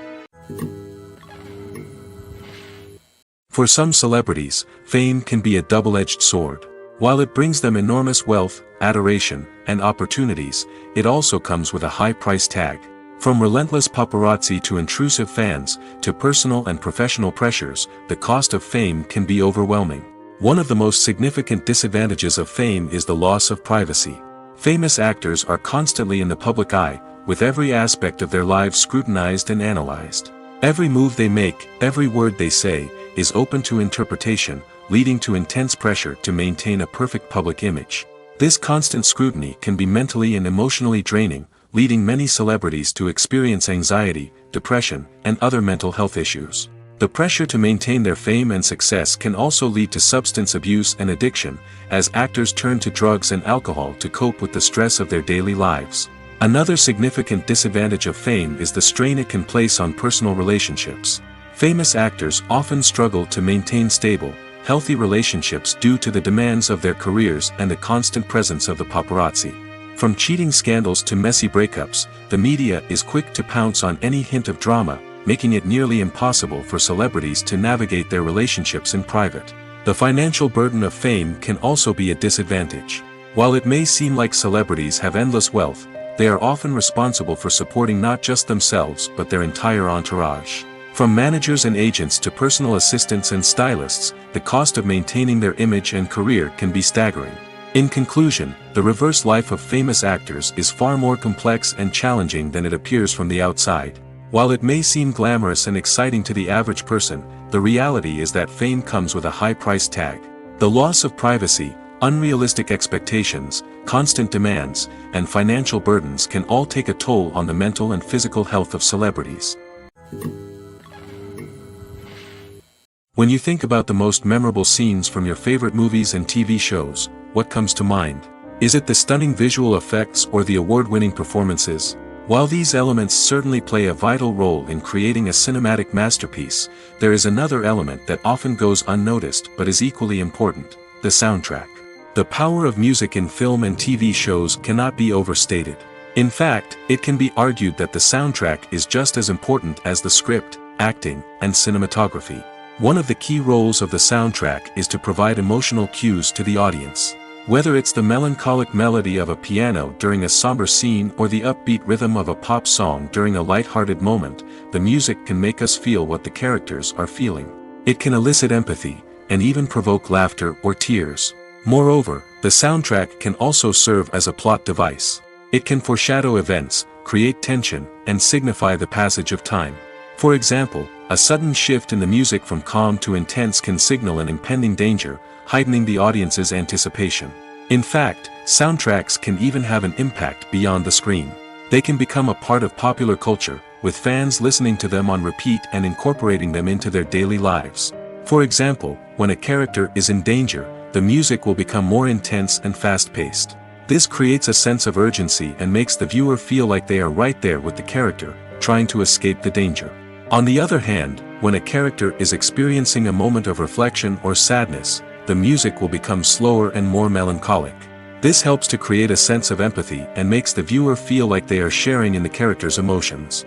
For some celebrities, fame can be a double-edged sword. While it brings them enormous wealth, adoration, and opportunities, it also comes with a high price tag. From relentless paparazzi to intrusive fans, to personal and professional pressures, the cost of fame can be overwhelming. One of the most significant disadvantages of fame is the loss of privacy. Famous actors are constantly in the public eye, with every aspect of their lives scrutinized and analyzed. Every move they make, every word they say, is open to interpretation, leading to intense pressure to maintain a perfect public image. This constant scrutiny can be mentally and emotionally draining, leading many celebrities to experience anxiety, depression, and other mental health issues. The pressure to maintain their fame and success can also lead to substance abuse and addiction, as actors turn to drugs and alcohol to cope with the stress of their daily lives. Another significant disadvantage of fame is the strain it can place on personal relationships. Famous actors often struggle to maintain stable, healthy relationships due to the demands of their careers and the constant presence of the paparazzi. From cheating scandals to messy breakups, the media is quick to pounce on any hint of drama, making it nearly impossible for celebrities to navigate their relationships in private. The financial burden of fame can also be a disadvantage. While it may seem like celebrities have endless wealth, they are often responsible for supporting not just themselves but their entire entourage. From managers and agents to personal assistants and stylists, the cost of maintaining their image and career can be staggering. In conclusion, the reverse life of famous actors is far more complex and challenging than it appears from the outside. While it may seem glamorous and exciting to the average person, the reality is that fame comes with a high price tag. The loss of privacy, unrealistic expectations, constant demands, and financial burdens can all take a toll on the mental and physical health of celebrities. When you think about the most memorable scenes from your favorite movies and TV shows, what comes to mind? Is it the stunning visual effects or the award-winning performances? While these elements certainly play a vital role in creating a cinematic masterpiece, there is another element that often goes unnoticed but is equally important: the soundtrack. The power of music in film and TV shows cannot be overstated. In fact, it can be argued that the soundtrack is just as important as the script, acting, and cinematography. One of the key roles of the soundtrack is to provide emotional cues to the audience. Whether it's the melancholic melody of a piano during a somber scene or the upbeat rhythm of a pop song during a light-hearted moment, the music can make us feel what the characters are feeling. It can elicit empathy, and even provoke laughter or tears. Moreover, the soundtrack can also serve as a plot device. It can foreshadow events, create tension, and signify the passage of time. For example, a sudden shift in the music from calm to intense can signal an impending danger, heightening the audience's anticipation. In fact, soundtracks can even have an impact beyond the screen. They can become a part of popular culture, with fans listening to them on repeat and incorporating them into their daily lives. For example, when a character is in danger, the music will become more intense and fast-paced. This creates a sense of urgency and makes the viewer feel like they are right there with the character, trying to escape the danger. On the other hand, when a character is experiencing a moment of reflection or sadness, the music will become slower and more melancholic. This helps to create a sense of empathy and makes the viewer feel like they are sharing in the character's emotions.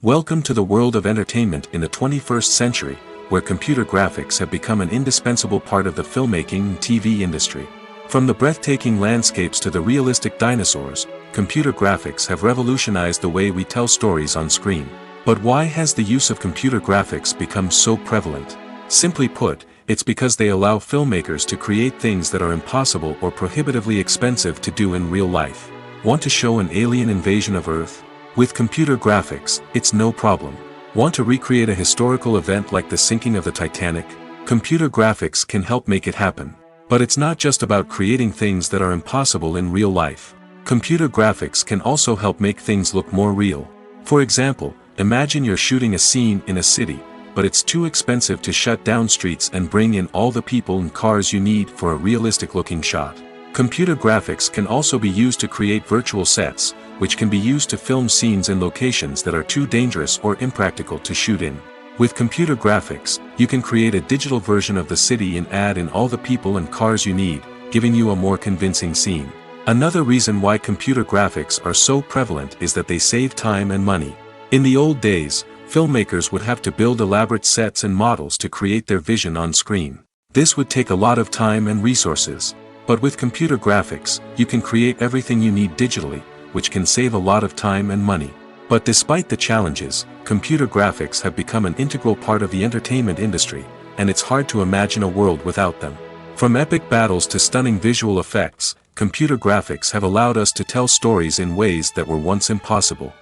Welcome to the world of entertainment in the 21st century, where computer graphics have become an indispensable part of the filmmaking and TV industry. From the breathtaking landscapes to the realistic dinosaurs, computer graphics have revolutionized the way we tell stories on screen. But why has the use of computer graphics become so prevalent? Simply put, it's because they allow filmmakers to create things that are impossible or prohibitively expensive to do in real life. Want to show an alien invasion of Earth? With computer graphics, it's no problem. Want to recreate a historical event like the sinking of the Titanic? Computer graphics can help make it happen. But it's not just about creating things that are impossible in real life. Computer graphics can also help make things look more real. For example, imagine you're shooting a scene in a city, but it's too expensive to shut down streets and bring in all the people and cars you need for a realistic-looking shot. Computer graphics can also be used to create virtual sets, which can be used to film scenes in locations that are too dangerous or impractical to shoot in. With computer graphics, you can create a digital version of the city and add in all the people and cars you need, giving you a more convincing scene. Another reason why computer graphics are so prevalent is that they save time and money. In the old days, filmmakers would have to build elaborate sets and models to create their vision on screen. This would take a lot of time and resources. But with computer graphics, you can create everything you need digitally, which can save a lot of time and money. But despite the challenges, computer graphics have become an integral part of the entertainment industry, and it's hard to imagine a world without them. From epic battles to stunning visual effects, computer graphics have allowed us to tell stories in ways that were once impossible.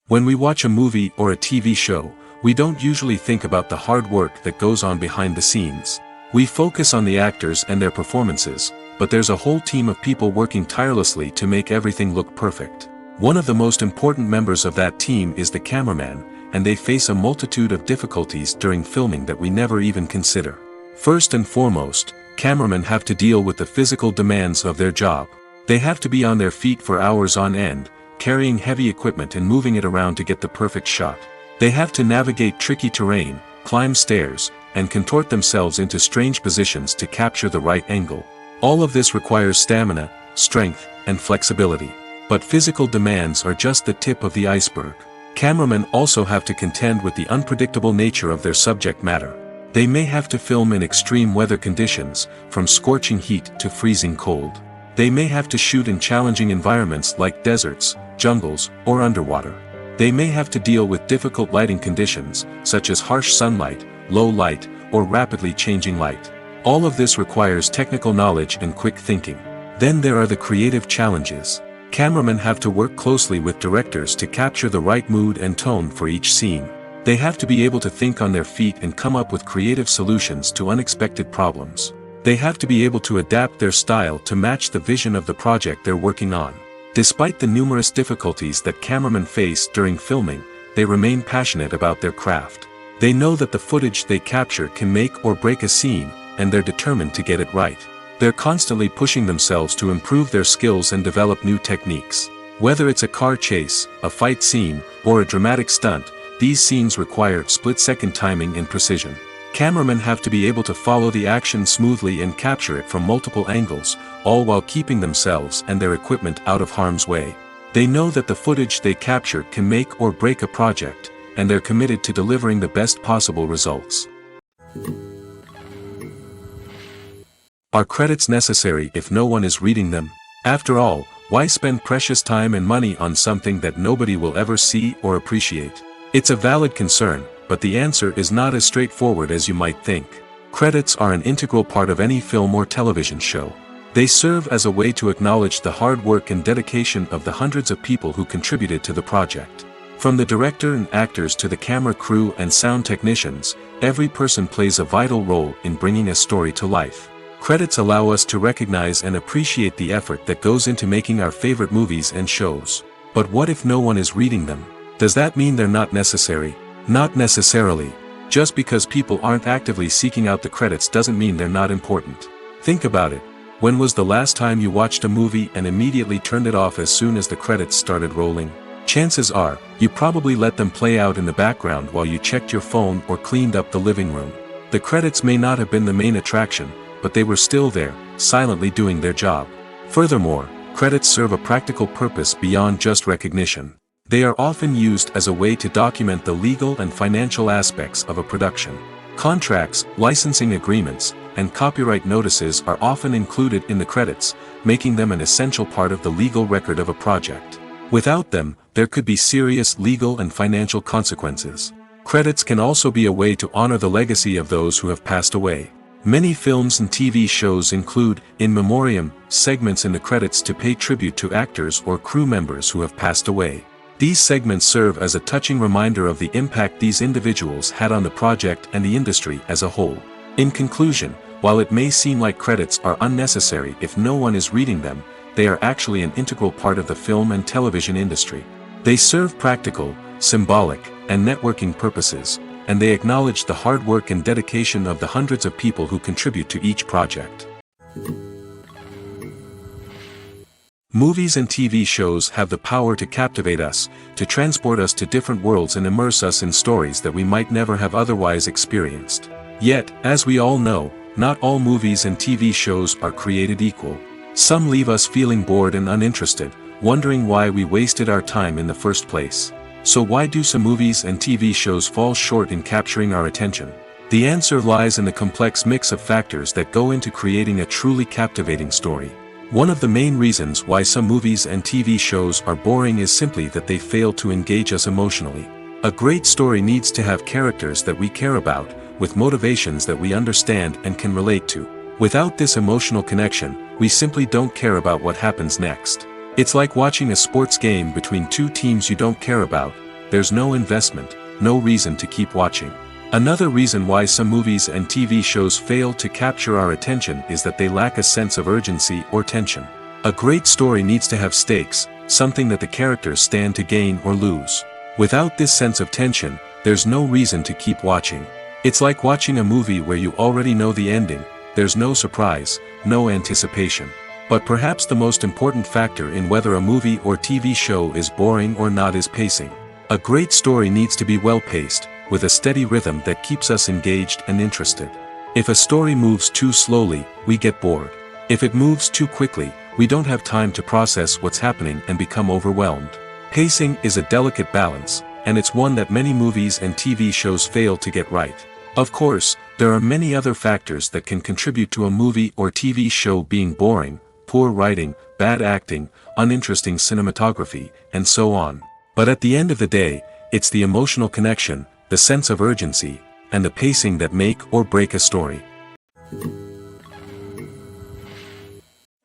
When we watch a movie or a TV show, we don't usually think about the hard work that goes on behind the scenes. We focus on the actors and their performances, but there's a whole team of people working tirelessly to make everything look perfect. One of the most important members of that team is the cameraman, and they face a multitude of difficulties during filming that we never even consider. First and foremost, cameramen have to deal with the physical demands of their job. They have to be on their feet for hours on end, carrying heavy equipment and moving it around to get the perfect shot. They have to navigate tricky terrain, climb stairs, and contort themselves into strange positions to capture the right angle. All of this requires stamina, strength, and flexibility. But physical demands are just the tip of the iceberg. Cameramen also have to contend with the unpredictable nature of their subject matter. They may have to film in extreme weather conditions, from scorching heat to freezing cold. They may have to shoot in challenging environments like deserts, jungles, or underwater. They may have to deal with difficult lighting conditions, such as harsh sunlight, low light, or rapidly changing light. All of this requires technical knowledge and quick thinking. Then there are the creative challenges. Cameramen have to work closely with directors to capture the right mood and tone for each scene. They have to be able to think on their feet and come up with creative solutions to unexpected problems. They have to be able to adapt their style to match the vision of the project they're working on. Despite the numerous difficulties that cameramen face during filming, they remain passionate about their craft. They know that the footage they capture can make or break a scene, and they're determined to get it right. They're constantly pushing themselves to improve their skills and develop new techniques. Whether it's a car chase, a fight scene, or a dramatic stunt, these scenes require split-second timing and precision. Cameramen have to be able to follow the action smoothly and capture it from multiple angles, all while keeping themselves and their equipment out of harm's way. They know that the footage they capture can make or break a project, and they're committed to delivering the best possible results. Are credits necessary if no one is reading them? After all, why spend precious time and money on something that nobody will ever see or appreciate? It's a valid concern, but the answer is not as straightforward as you might think. Credits are an integral part of any film or television show. They serve as a way to acknowledge the hard work and dedication of the hundreds of people who contributed to the project. From the director and actors to the camera crew and sound technicians, every person plays a vital role in bringing a story to life. Credits allow us to recognize and appreciate the effort that goes into making our favorite movies and shows. But what if no one is reading them? Does that mean they're not necessary? Not necessarily. Just because people aren't actively seeking out the credits doesn't mean they're not important. Think about it. When was the last time you watched a movie and immediately turned it off as soon as the credits started rolling? Chances are, you probably let them play out in the background while you checked your phone or cleaned up the living room. The credits may not have been the main attraction, but they were still there, silently doing their job. Furthermore, credits serve a practical purpose beyond just recognition. They are often used as a way to document the legal and financial aspects of a production. Contracts, licensing agreements, and copyright notices are often included in the credits, making them an essential part of the legal record of a project. Without them, there could be serious legal and financial consequences. Credits can also be a way to honor the legacy of those who have passed away. Many films and TV shows include, in memoriam, segments in the credits to pay tribute to actors or crew members who have passed away. These segments serve as a touching reminder of the impact these individuals had on the project and the industry as a whole. In conclusion, while it may seem like credits are unnecessary if no one is reading them, they are actually an integral part of the film and television industry. They serve practical, symbolic, and networking purposes, and they acknowledge the hard work and dedication of the hundreds of people who contribute to each project. Movies and TV shows have the power to captivate us, to transport us to different worlds and immerse us in stories that we might never have otherwise experienced. Yet, as we all know, not all movies and TV shows are created equal. Some leave us feeling bored and uninterested, wondering why we wasted our time in the first place. So why do some movies and TV shows fall short in capturing our attention? The answer lies in the complex mix of factors that go into creating a truly captivating story. One of the main reasons why some movies and TV shows are boring is simply that they fail to engage us emotionally. A great story needs to have characters that we care about, with motivations that we understand and can relate to. Without this emotional connection, we simply don't care about what happens next. It's like watching a sports game between two teams you don't care about. There's no investment, no reason to keep watching. Another reason why some movies and TV shows fail to capture our attention is that they lack a sense of urgency or tension. A great story needs to have stakes, something that the characters stand to gain or lose. Without this sense of tension, there's no reason to keep watching. It's like watching a movie where you already know the ending. There's no surprise, no anticipation. But perhaps the most important factor in whether a movie or TV show is boring or not is pacing. A great story needs to be well-paced, with a steady rhythm that keeps us engaged and interested. If a story moves too slowly, we get bored. If it moves too quickly, we don't have time to process what's happening and become overwhelmed. Pacing is a delicate balance, and it's one that many movies and TV shows fail to get right. Of course, there are many other factors that can contribute to a movie or TV show being boring: poor writing, bad acting, uninteresting cinematography, and so on. But at the end of the day, it's the emotional connection, the sense of urgency, and the pacing that make or break a story.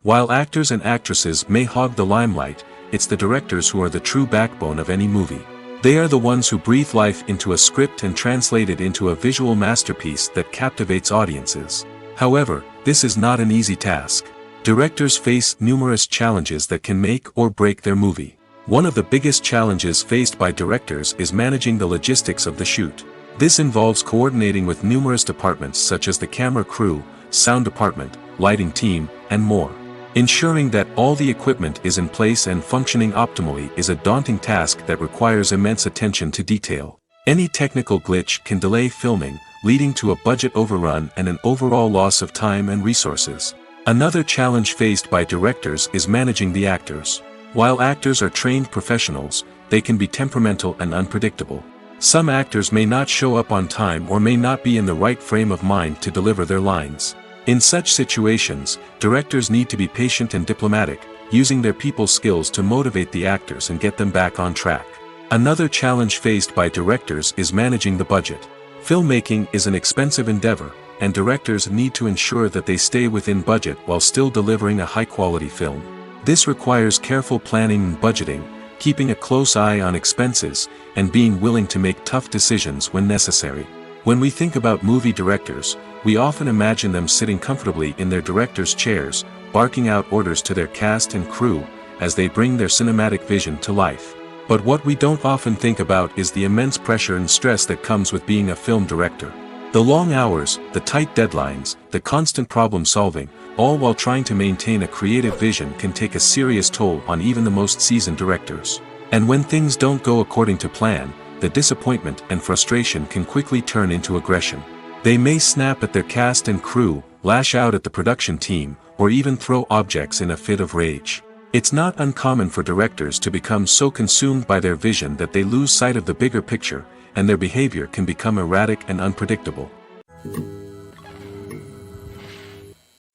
While actors and actresses may hog the limelight, it's the directors who are the true backbone of any movie. They are the ones who breathe life into a script and translate it into a visual masterpiece that captivates audiences. However, this is not an easy task. Directors face numerous challenges that can make or break their movie. One of the biggest challenges faced by directors is managing the logistics of the shoot. This involves coordinating with numerous departments such as the camera crew, sound department, lighting team, and more. Ensuring that all the equipment is in place and functioning optimally is a daunting task that requires immense attention to detail. Any technical glitch can delay filming, leading to a budget overrun and an overall loss of time and resources. Another challenge faced by directors is managing the actors. While actors are trained professionals, they can be temperamental and unpredictable. Some actors may not show up on time or may not be in the right frame of mind to deliver their lines. In such situations, directors need to be patient and diplomatic, using their people skills to motivate the actors and get them back on track. Another challenge faced by directors is managing the budget. Filmmaking is an expensive endeavor, and directors need to ensure that they stay within budget while still delivering a high-quality film. This requires careful planning and budgeting, keeping a close eye on expenses, and being willing to make tough decisions when necessary. When we think about movie directors, we often imagine them sitting comfortably in their director's chairs, barking out orders to their cast and crew, as they bring their cinematic vision to life. But what we don't often think about is the immense pressure and stress that comes with being a film director. The long hours, the tight deadlines, the constant problem solving, all while trying to maintain a creative vision can take a serious toll on even the most seasoned directors. And when things don't go according to plan, the disappointment and frustration can quickly turn into aggression. They may snap at their cast and crew, lash out at the production team, or even throw objects in a fit of rage. It's not uncommon for directors to become so consumed by their vision that they lose sight of the bigger picture, and their behavior can become erratic and unpredictable.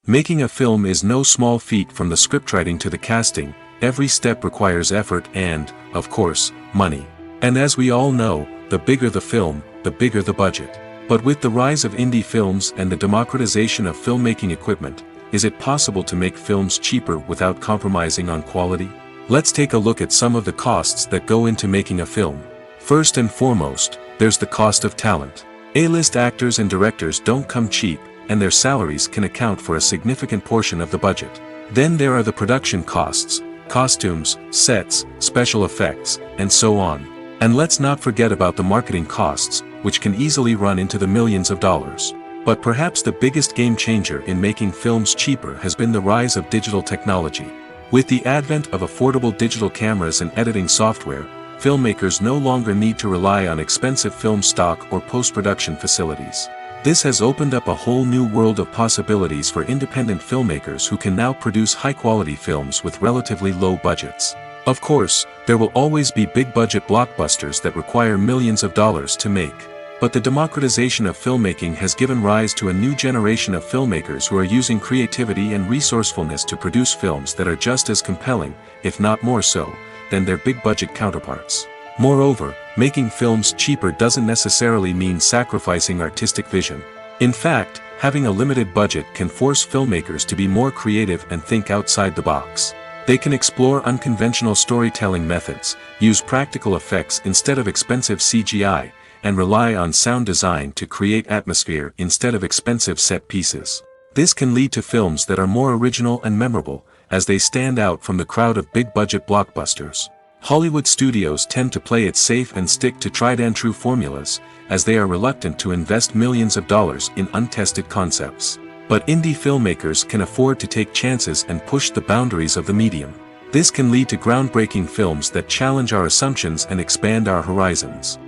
Making a film is no small feat. From the scriptwriting to the casting, every step requires effort and, of course, money. And as we all know, the bigger the film, the bigger the budget. But with the rise of indie films and the democratization of filmmaking equipment, is it possible to make films cheaper without compromising on quality? Let's take a look at some of the costs that go into making a film. First and foremost, there's the cost of talent. A-list actors and directors don't come cheap, and their salaries can account for a significant portion of the budget. Then there are the production costs, costumes, sets, special effects, and so on. And let's not forget about the marketing costs, which can easily run into the millions of dollars. But perhaps the biggest game changer in making films cheaper has been the rise of digital technology. With the advent of affordable digital cameras and editing software, filmmakers no longer need to rely on expensive film stock or post-production facilities. This has opened up a whole new world of possibilities for independent filmmakers who can now produce high-quality films with relatively low budgets. Of course, there will always be big-budget blockbusters that require millions of dollars to make. But the democratization of filmmaking has given rise to a new generation of filmmakers who are using creativity and resourcefulness to produce films that are just as compelling, if not more so, than their big-budget counterparts. Moreover, making films cheaper doesn't necessarily mean sacrificing artistic vision. In fact, having a limited budget can force filmmakers to be more creative and think outside the box. They can explore unconventional storytelling methods, use practical effects instead of expensive CGI, and rely on sound design to create atmosphere instead of expensive set pieces. This can lead to films that are more original and memorable, as they stand out from the crowd of big-budget blockbusters. Hollywood studios tend to play it safe and stick to tried-and-true formulas, as they are reluctant to invest millions of dollars in untested concepts. But indie filmmakers can afford to take chances and push the boundaries of the medium. This can lead to groundbreaking films that challenge our assumptions and expand our horizons.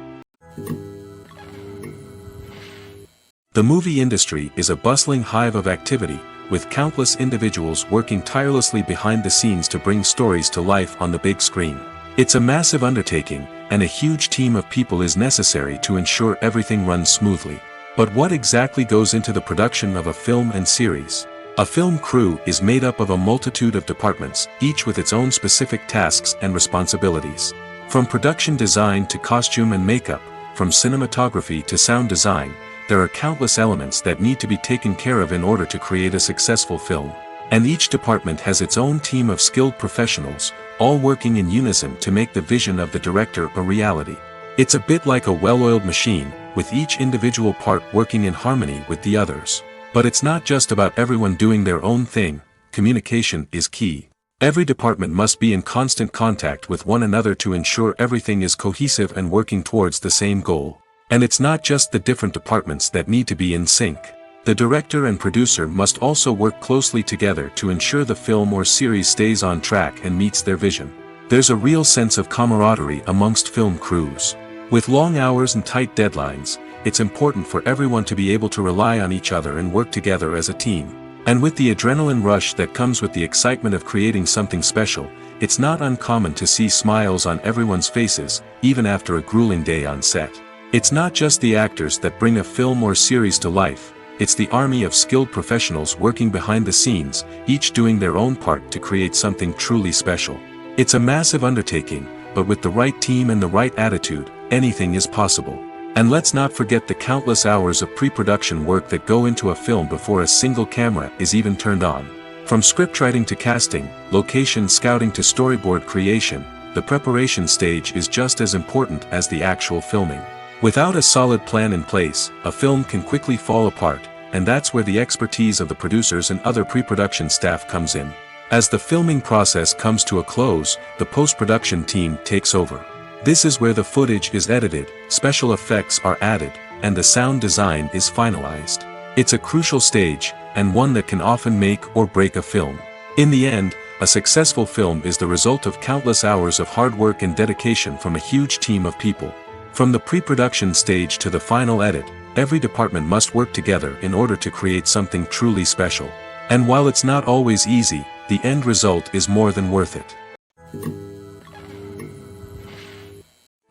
The movie industry is a bustling hive of activity, with countless individuals working tirelessly behind the scenes to bring stories to life on the big screen. It's a massive undertaking, and a huge team of people is necessary to ensure everything runs smoothly. But what exactly goes into the production of a film and series? A film crew is made up of a multitude of departments, each with its own specific tasks and responsibilities. From production design to costume and makeup, from cinematography to sound design, there are countless elements that need to be taken care of in order to create a successful film. And each department has its own team of skilled professionals, all working in unison to make the vision of the director a reality. It's a bit like a well-oiled machine, with each individual part working in harmony with the others. But it's not just about everyone doing their own thing. Communication is key. Every department must be in constant contact with one another to ensure everything is cohesive and working towards the same goal. And it's not just the different departments that need to be in sync. The director and producer must also work closely together to ensure the film or series stays on track and meets their vision. There's a real sense of camaraderie amongst film crews. With long hours and tight deadlines, it's important for everyone to be able to rely on each other and work together as a team. And with the adrenaline rush that comes with the excitement of creating something special, it's not uncommon to see smiles on everyone's faces, even after a grueling day on set. It's not just the actors that bring a film or series to life, it's the army of skilled professionals working behind the scenes, each doing their own part to create something truly special. It's a massive undertaking, but with the right team and the right attitude, anything is possible. And let's not forget the countless hours of pre-production work that go into a film before a single camera is even turned on. From scriptwriting to casting, location scouting to storyboard creation, the preparation stage is just as important as the actual filming. Without a solid plan in place, a film can quickly fall apart, and that's where the expertise of the producers and other pre-production staff comes in. As the filming process comes to a close, the post-production team takes over. This is where the footage is edited, special effects are added, and the sound design is finalized. It's a crucial stage, and one that can often make or break a film. In the end, a successful film is the result of countless hours of hard work and dedication from a huge team of people. From the pre-production stage to the final edit, every department must work together in order to create something truly special. And while it's not always easy, the end result is more than worth it.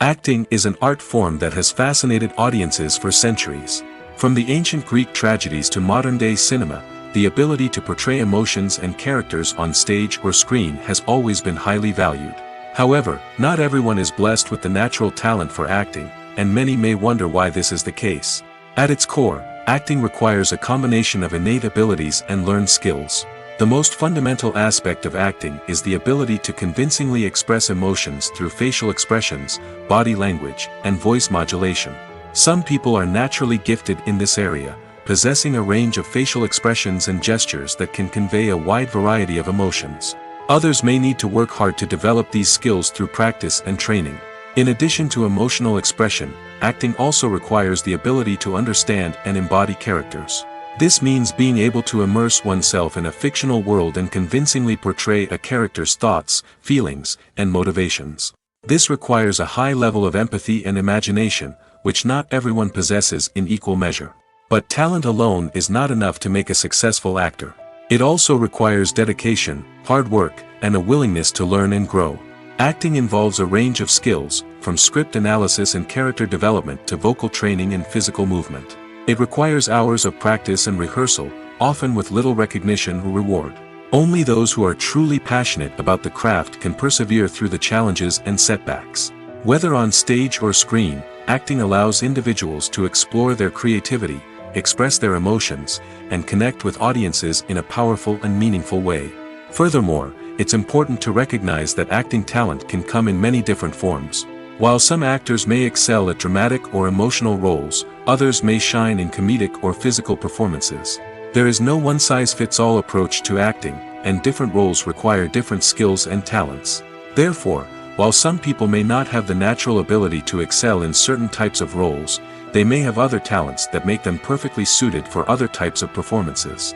Acting is an art form that has fascinated audiences for centuries. From the ancient Greek tragedies to modern-day cinema, the ability to portray emotions and characters on stage or screen has always been highly valued. However, not everyone is blessed with the natural talent for acting, and many may wonder why this is the case. At its core, acting requires a combination of innate abilities and learned skills. The most fundamental aspect of acting is the ability to convincingly express emotions through facial expressions, body language, and voice modulation. Some people are naturally gifted in this area, possessing a range of facial expressions and gestures that can convey a wide variety of emotions. Others may need to work hard to develop these skills through practice and training. In addition to emotional expression, acting also requires the ability to understand and embody characters. This means being able to immerse oneself in a fictional world and convincingly portray a character's thoughts, feelings, and motivations. This requires a high level of empathy and imagination, which not everyone possesses in equal measure. But talent alone is not enough to make a successful actor. It also requires dedication, hard work, and a willingness to learn and grow. Acting involves a range of skills, from script analysis and character development to vocal training and physical movement. It requires hours of practice and rehearsal, often with little recognition or reward. Only those who are truly passionate about the craft can persevere through the challenges and setbacks. Whether on stage or screen, acting allows individuals to explore their creativity, express their emotions, and connect with audiences in a powerful and meaningful way. Furthermore, it's important to recognize that acting talent can come in many different forms. While some actors may excel at dramatic or emotional roles, others may shine in comedic or physical performances. There is no one-size-fits-all approach to acting, and different roles require different skills and talents. Therefore, while some people may not have the natural ability to excel in certain types of roles, they may have other talents that make them perfectly suited for other types of performances.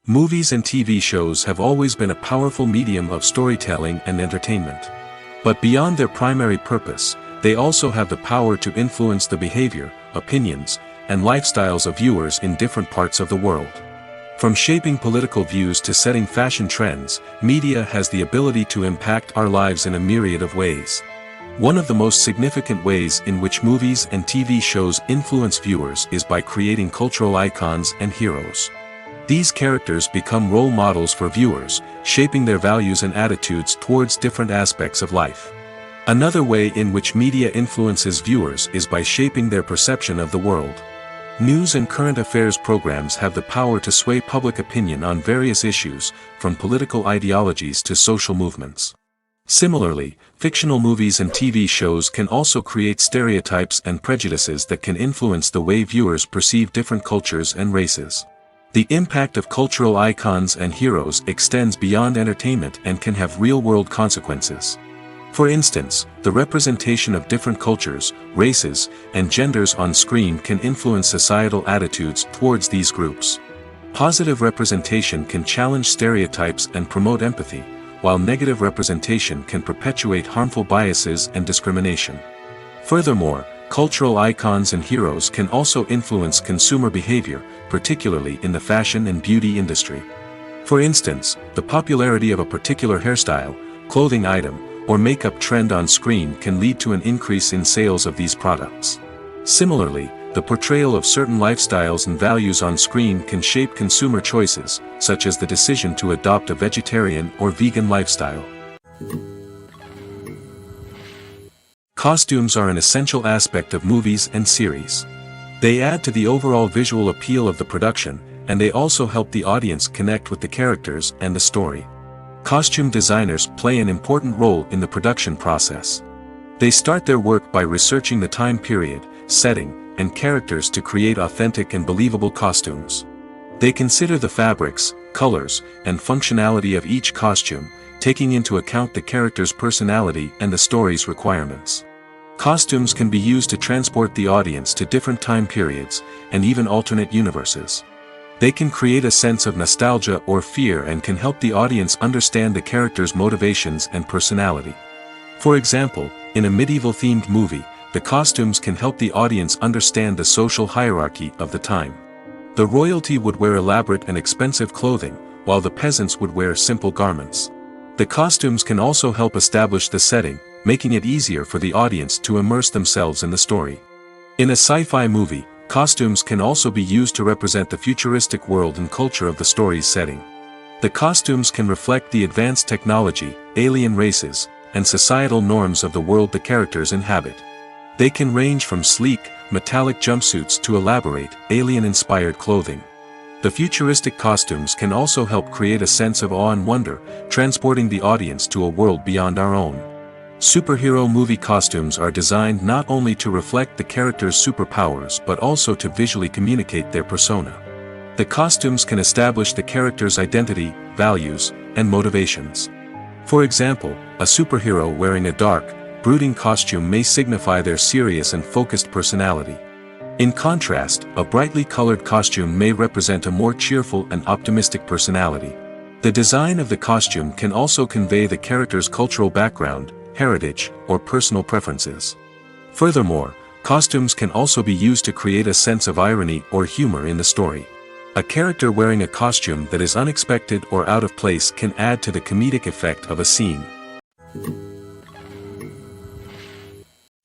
Movies and TV shows have always been a powerful medium of storytelling and entertainment. But beyond their primary purpose, they also have the power to influence the behavior, opinions, and lifestyles of viewers in different parts of the world. From shaping political views to setting fashion trends, media has the ability to impact our lives in a myriad of ways. One of the most significant ways in which movies and TV shows influence viewers is by creating cultural icons and heroes. These characters become role models for viewers, shaping their values and attitudes towards different aspects of life. Another way in which media influences viewers is by shaping their perception of the world. News and current affairs programs have the power to sway public opinion on various issues, from political ideologies to social movements. Similarly, fictional movies and TV shows can also create stereotypes and prejudices that can influence the way viewers perceive different cultures and races. The impact of cultural icons and heroes extends beyond entertainment and can have real-world consequences. For instance, the representation of different cultures, races, and genders on screen can influence societal attitudes towards these groups. Positive representation can challenge stereotypes and promote empathy, while negative representation can perpetuate harmful biases and discrimination. Furthermore, cultural icons and heroes can also influence consumer behavior, particularly in the fashion and beauty industry. For instance, the popularity of a particular hairstyle, clothing item, or makeup trend on screen can lead to an increase in sales of these products. Similarly, the portrayal of certain lifestyles and values on screen can shape consumer choices, such as the decision to adopt a vegetarian or vegan lifestyle. Costumes are an essential aspect of movies and series. They add to the overall visual appeal of the production, and they also help the audience connect with the characters and the story. Costume designers play an important role in the production process. They start their work by researching the time period, setting, and characters to create authentic and believable costumes. They consider the fabrics, colors, and functionality of each costume, taking into account the character's personality and the story's requirements. Costumes can be used to transport the audience to different time periods, and even alternate universes. They can create a sense of nostalgia or fear and can help the audience understand the character's motivations and personality. For example, in a medieval-themed movie, the costumes can help the audience understand the social hierarchy of the time. The royalty would wear elaborate and expensive clothing, while the peasants would wear simple garments. The costumes can also help establish the setting, making it easier for the audience to immerse themselves in the story. In a sci-fi movie, costumes can also be used to represent the futuristic world and culture of the story's setting. The costumes can reflect the advanced technology, alien races, and societal norms of the world the characters inhabit. They can range from sleek, metallic jumpsuits to elaborate, alien-inspired clothing. The futuristic costumes can also help create a sense of awe and wonder, transporting the audience to a world beyond our own. Superhero movie costumes are designed not only to reflect the character's superpowers but also to visually communicate their persona. The costumes can establish the character's identity, values, and motivations. For example, a superhero wearing a dark, brooding costume may signify their serious and focused personality. In contrast, a brightly colored costume may represent a more cheerful and optimistic personality. The design of the costume can also convey the character's cultural background, heritage, or personal preferences. Furthermore, costumes can also be used to create a sense of irony or humor in the story. A character wearing a costume that is unexpected or out of place can add to the comedic effect of a scene.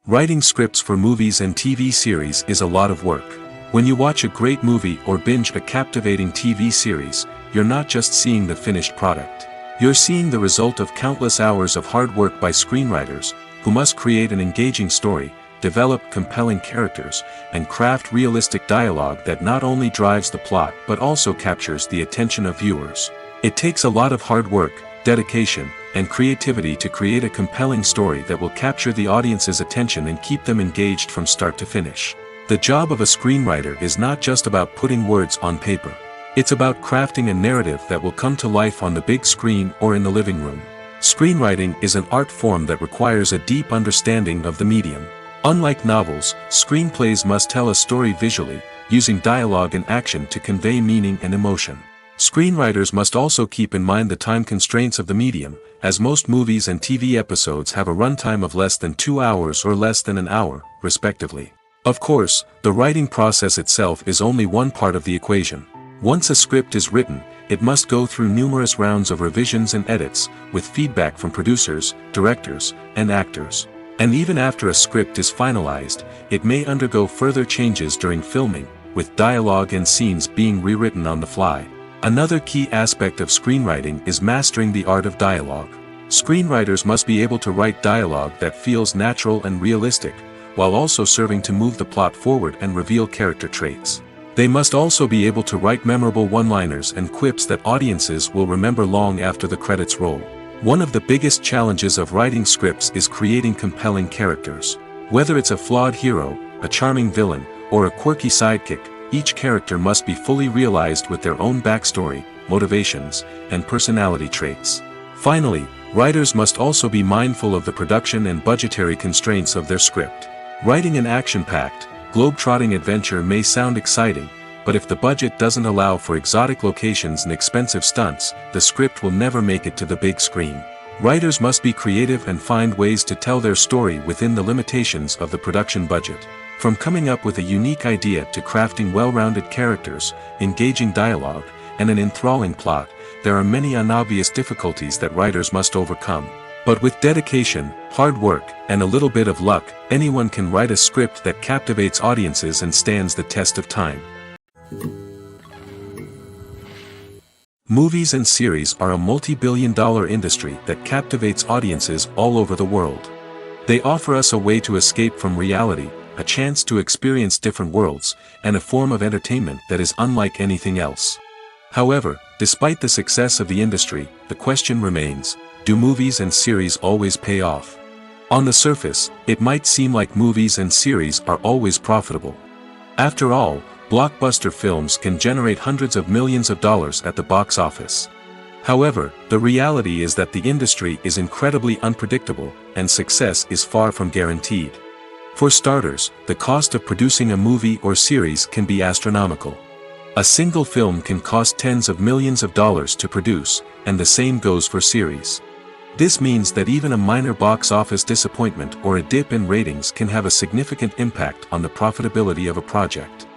Writing scripts for movies and TV series is a lot of work. When you watch a great movie or binge a captivating TV series, you're not just seeing the finished product. You're seeing the result of countless hours of hard work by screenwriters, who must create an engaging story, develop compelling characters, and craft realistic dialogue that not only drives the plot but also captures the attention of viewers. It takes a lot of hard work, dedication, and creativity to create a compelling story that will capture the audience's attention and keep them engaged from start to finish. The job of a screenwriter is not just about putting words on paper. It's about crafting a narrative that will come to life on the big screen or in the living room. Screenwriting is an art form that requires a deep understanding of the medium. Unlike novels, screenplays must tell a story visually, using dialogue and action to convey meaning and emotion. Screenwriters must also keep in mind the time constraints of the medium, as most movies and TV episodes have a runtime of less than 2 hours or less than an hour, respectively. Of course, the writing process itself is only one part of the equation. Once a script is written, it must go through numerous rounds of revisions and edits, with feedback from producers, directors, and actors. And even after a script is finalized, it may undergo further changes during filming, with dialogue and scenes being rewritten on the fly. Another key aspect of screenwriting is mastering the art of dialogue. Screenwriters must be able to write dialogue that feels natural and realistic, while also serving to move the plot forward and reveal character traits. They must also be able to write memorable one-liners and quips that audiences will remember long after the credits roll. One of the biggest challenges of writing scripts is creating compelling characters. Whether it's a flawed hero, a charming villain, or a quirky sidekick, each character must be fully realized with their own backstory, motivations, and personality traits. Finally, writers must also be mindful of the production and budgetary constraints of their script. Writing an action-packed, globe-trotting adventure may sound exciting, but if the budget doesn't allow for exotic locations and expensive stunts, the script will never make it to the big screen. Writers must be creative and find ways to tell their story within the limitations of the production budget. From coming up with a unique idea to crafting well-rounded characters, engaging dialogue, and an enthralling plot, there are many unobvious difficulties that writers must overcome. But with dedication, hard work, and a little bit of luck, anyone can write a script that captivates audiences and stands the test of time. Movies and series are a multi-billion-dollar industry that captivates audiences all over the world. They offer us a way to escape from reality, a chance to experience different worlds, and a form of entertainment that is unlike anything else. However, despite the success of the industry, the question remains, do movies and series always pay off? On the surface, it might seem like movies and series are always profitable. After all, blockbuster films can generate hundreds of millions of dollars at the box office. However, the reality is that the industry is incredibly unpredictable, and success is far from guaranteed. For starters, the cost of producing a movie or series can be astronomical. A single film can cost tens of millions of dollars to produce, and the same goes for series. This means that even a minor box office disappointment or a dip in ratings can have a significant impact on the profitability of a project.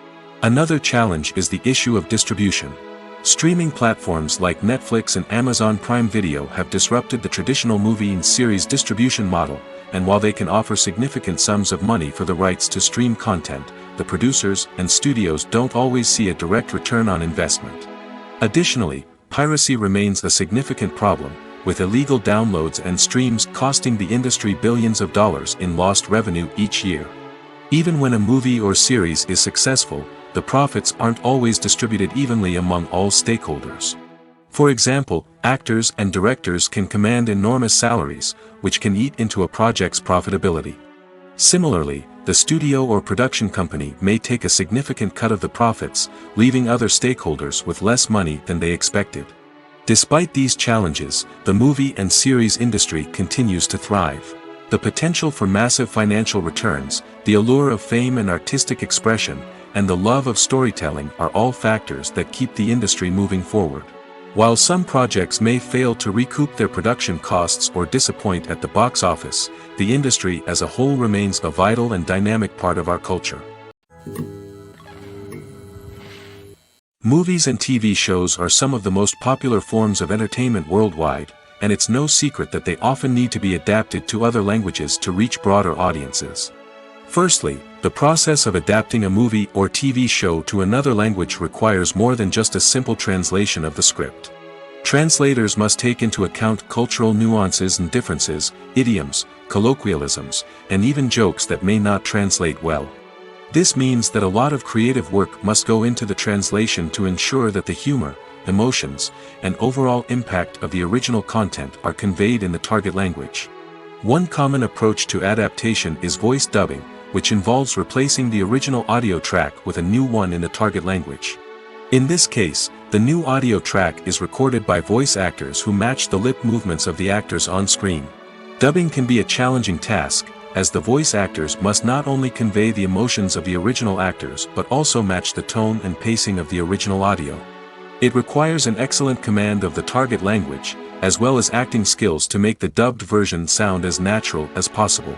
Another challenge is the issue of distribution. Streaming platforms like Netflix and Amazon Prime Video have disrupted the traditional movie and series distribution model, and while they can offer significant sums of money for the rights to stream content, the producers and studios don't always see a direct return on investment. Additionally, piracy remains a significant problem, with illegal downloads and streams costing the industry billions of dollars in lost revenue each year. Even when a movie or series is successful, the profits aren't always distributed evenly among all stakeholders. For example, actors and directors can command enormous salaries, which can eat into a project's profitability. Similarly, the studio or production company may take a significant cut of the profits, leaving other stakeholders with less money than they expected. Despite these challenges, the movie and series industry continues to thrive. The potential for massive financial returns, the allure of fame and artistic expression, and the love of storytelling are all factors that keep the industry moving forward. While some projects may fail to recoup their production costs or disappoint at the box office, the industry as a whole remains a vital and dynamic part of our culture. Movies and TV shows are some of the most popular forms of entertainment worldwide, and it's no secret that they often need to be adapted to other languages to reach broader audiences. Firstly, the process of adapting a movie or TV show to another language requires more than just a simple translation of the script. Translators must take into account cultural nuances and differences, idioms, colloquialisms, and even jokes that may not translate well. This means that a lot of creative work must go into the translation to ensure that the humor, emotions, and overall impact of the original content are conveyed in the target language. One common approach to adaptation is voice dubbing, which involves replacing the original audio track with a new one in the target language. In this case, the new audio track is recorded by voice actors who match the lip movements of the actors on screen. Dubbing can be a challenging task, as the voice actors must not only convey the emotions of the original actors but also match the tone and pacing of the original audio. It requires an excellent command of the target language, as well as acting skills to make the dubbed version sound as natural as possible.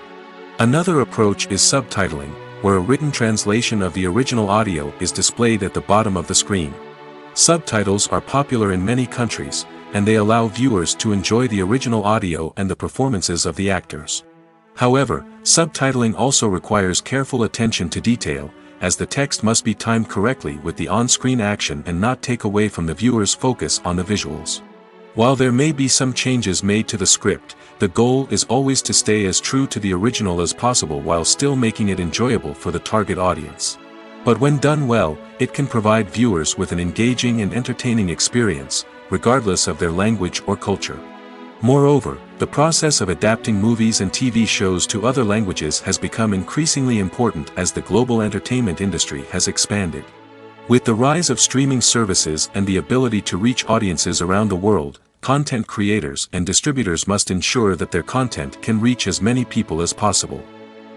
Another approach is subtitling, where a written translation of the original audio is displayed at the bottom of the screen. Subtitles are popular in many countries, and they allow viewers to enjoy the original audio and the performances of the actors. However, subtitling also requires careful attention to detail, as the text must be timed correctly with the on-screen action and not take away from the viewer's focus on the visuals. While there may be some changes made to the script, the goal is always to stay as true to the original as possible while still making it enjoyable for the target audience. But when done well, it can provide viewers with an engaging and entertaining experience, regardless of their language or culture. Moreover, the process of adapting movies and TV shows to other languages has become increasingly important as the global entertainment industry has expanded. With the rise of streaming services and the ability to reach audiences around the world, content creators and distributors must ensure that their content can reach as many people as possible.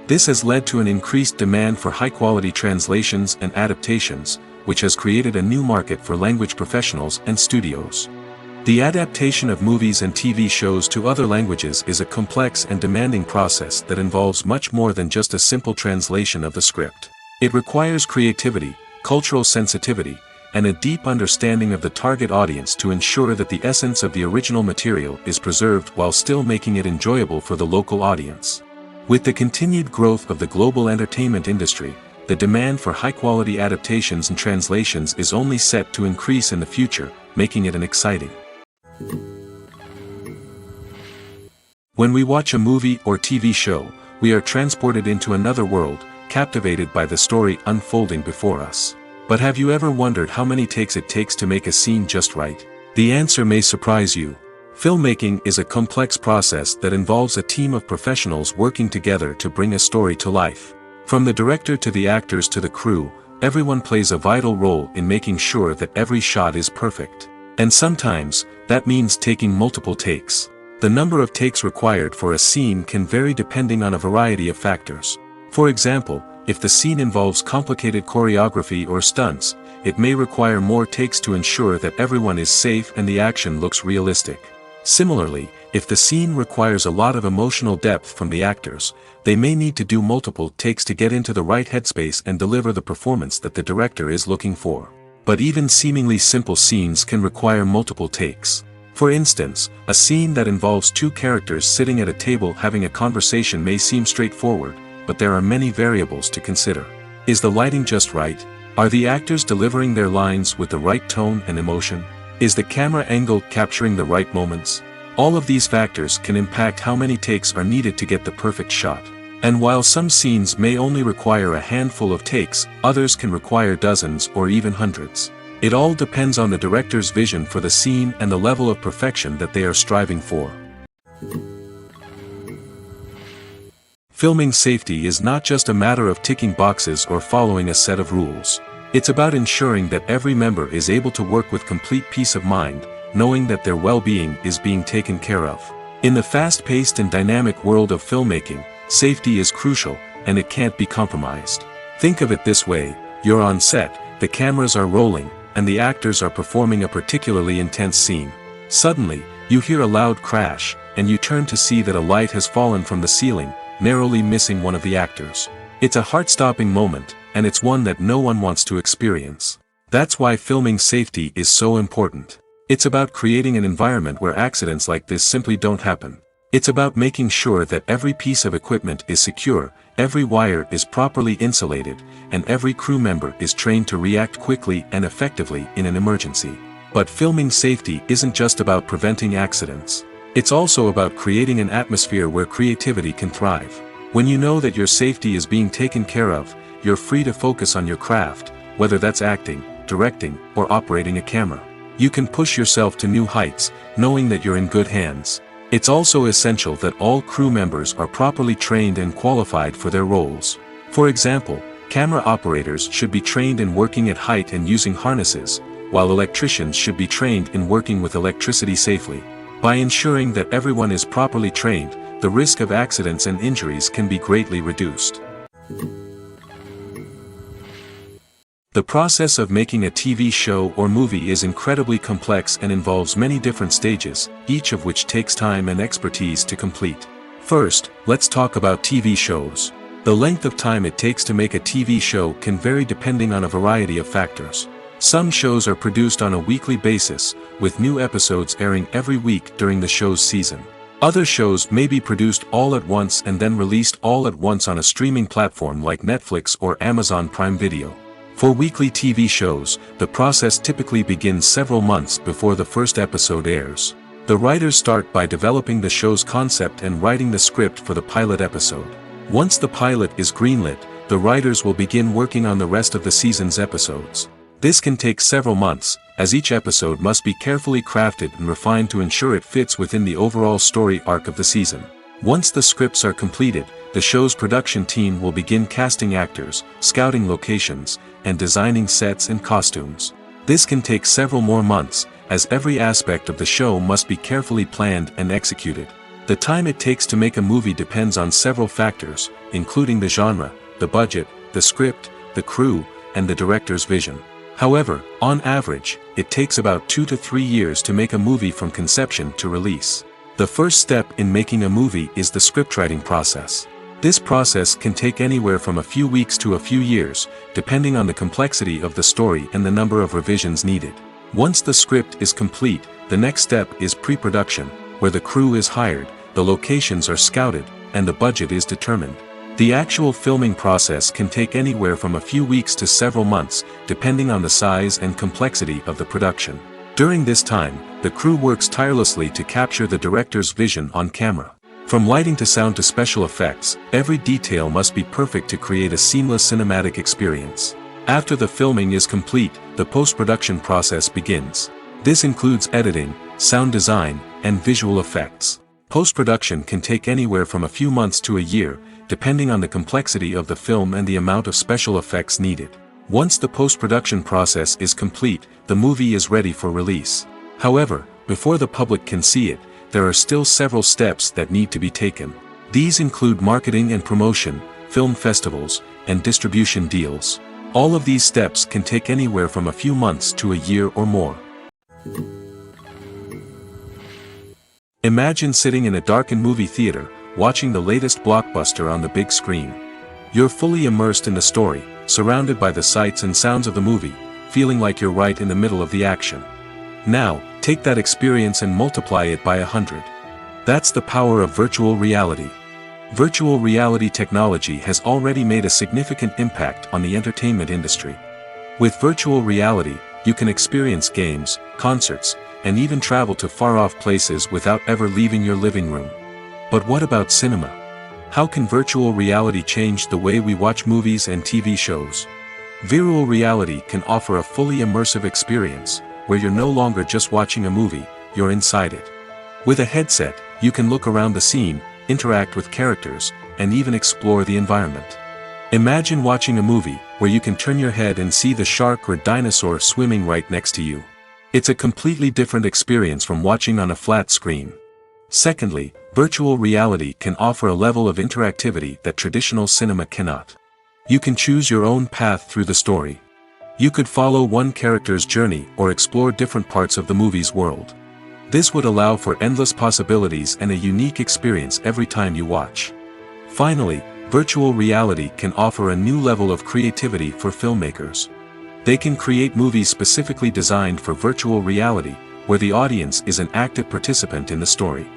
This has led to an increased demand for high-quality translations and adaptations, which has created a new market for language professionals and studios. The adaptation of movies and TV shows to other languages is a complex and demanding process that involves much more than just a simple translation of the script. It requires creativity, cultural sensitivity, and a deep understanding of the target audience to ensure that the essence of the original material is preserved while still making it enjoyable for the local audience. With the continued growth of the global entertainment industry, the demand for high-quality adaptations and translations is only set to increase in the future, making it an exciting. When we watch a movie or TV show, we are transported into another world, captivated by the story unfolding before us. But have you ever wondered how many takes it takes to make a scene just right? The answer may surprise you. Filmmaking is a complex process that involves a team of professionals working together to bring a story to life. From the director to the actors to the crew, everyone plays a vital role in making sure that every shot is perfect. And sometimes, that means taking multiple takes. The number of takes required for a scene can vary depending on a variety of factors. For example, if the scene involves complicated choreography or stunts, it may require more takes to ensure that everyone is safe and the action looks realistic. Similarly, if the scene requires a lot of emotional depth from the actors, they may need to do multiple takes to get into the right headspace and deliver the performance that the director is looking for. But even seemingly simple scenes can require multiple takes. For instance, a scene that involves two characters sitting at a table having a conversation may seem straightforward, but there are many variables to consider. Is the lighting just right? Are the actors delivering their lines with the right tone and emotion? Is the camera angle capturing the right moments? All of these factors can impact how many takes are needed to get the perfect shot. And while some scenes may only require a handful of takes, others can require dozens or even hundreds. It all depends on the director's vision for the scene and the level of perfection that they are striving for. Filming safety is not just a matter of ticking boxes or following a set of rules. It's about ensuring that every member is able to work with complete peace of mind, knowing that their well-being is being taken care of. In the fast-paced and dynamic world of filmmaking, safety is crucial, and it can't be compromised. Think of it this way: you're on set, the cameras are rolling, and the actors are performing a particularly intense scene. Suddenly, you hear a loud crash, and you turn to see that a light has fallen from the ceiling, narrowly missing one of the actors. It's a heart-stopping moment, and it's one that no one wants to experience. That's why filming safety is so important. It's about creating an environment where accidents like this simply don't happen. It's about making sure that every piece of equipment is secure, every wire is properly insulated, and every crew member is trained to react quickly and effectively in an emergency. But filming safety isn't just about preventing accidents. It's also about creating an atmosphere where creativity can thrive. When you know that your safety is being taken care of, you're free to focus on your craft, whether that's acting, directing, or operating a camera. You can push yourself to new heights, knowing that you're in good hands. It's also essential that all crew members are properly trained and qualified for their roles. For example, camera operators should be trained in working at height and using harnesses, while electricians should be trained in working with electricity safely. By ensuring that everyone is properly trained, the risk of accidents and injuries can be greatly reduced. The process of making a TV show or movie is incredibly complex and involves many different stages, each of which takes time and expertise to complete. First, let's talk about TV shows. The length of time it takes to make a TV show can vary depending on a variety of factors. Some shows are produced on a weekly basis, with new episodes airing every week during the show's season. Other shows may be produced all at once and then released all at once on a streaming platform like Netflix or Amazon Prime Video. For weekly TV shows, the process typically begins several months before the first episode airs. The writers start by developing the show's concept and writing the script for the pilot episode. Once the pilot is greenlit, the writers will begin working on the rest of the season's episodes. This can take several months, as each episode must be carefully crafted and refined to ensure it fits within the overall story arc of the season. Once the scripts are completed, the show's production team will begin casting actors, scouting locations, and designing sets and costumes. This can take several more months, as every aspect of the show must be carefully planned and executed. The time it takes to make a movie depends on several factors, including the genre, the budget, the script, the crew, and the director's vision. However, on average, it takes about 2 to 3 years to make a movie from conception to release. The first step in making a movie is the scriptwriting process. This process can take anywhere from a few weeks to a few years, depending on the complexity of the story and the number of revisions needed. Once the script is complete, the next step is pre-production, where the crew is hired, the locations are scouted, and the budget is determined. The actual filming process can take anywhere from a few weeks to several months, depending on the size and complexity of the production. During this time, the crew works tirelessly to capture the director's vision on camera. From lighting to sound to special effects, every detail must be perfect to create a seamless cinematic experience. After the filming is complete, the post-production process begins. This includes editing, sound design, and visual effects. Post-production can take anywhere from a few months to a year, depending on the complexity of the film and the amount of special effects needed. Once the post-production process is complete, the movie is ready for release. However, before the public can see it, there are still several steps that need to be taken. These include marketing and promotion, film festivals, and distribution deals. All of these steps can take anywhere from a few months to a year or more. Imagine sitting in a darkened movie theater, watching the latest blockbuster on the big screen. You're fully immersed in the story, surrounded by the sights and sounds of the movie, feeling like you're right in the middle of the action. Now, take that experience and multiply it by 100. That's the power of virtual reality. Virtual reality technology has already made a significant impact on the entertainment industry. With virtual reality, you can experience games, concerts, and even travel to far-off places without ever leaving your living room. But what about cinema? How can virtual reality change the way we watch movies and TV shows? Virtual reality can offer a fully immersive experience, where you're no longer just watching a movie, you're inside it. With a headset, you can look around the scene, interact with characters, and even explore the environment. Imagine watching a movie where you can turn your head and see the shark or dinosaur swimming right next to you. It's a completely different experience from watching on a flat screen. Secondly, virtual reality can offer a level of interactivity that traditional cinema cannot. You can choose your own path through the story. You could follow one character's journey or explore different parts of the movie's world. This would allow for endless possibilities and a unique experience every time you watch. Finally, virtual reality can offer a new level of creativity for filmmakers. They can create movies specifically designed for virtual reality, where the audience is an active participant in the story.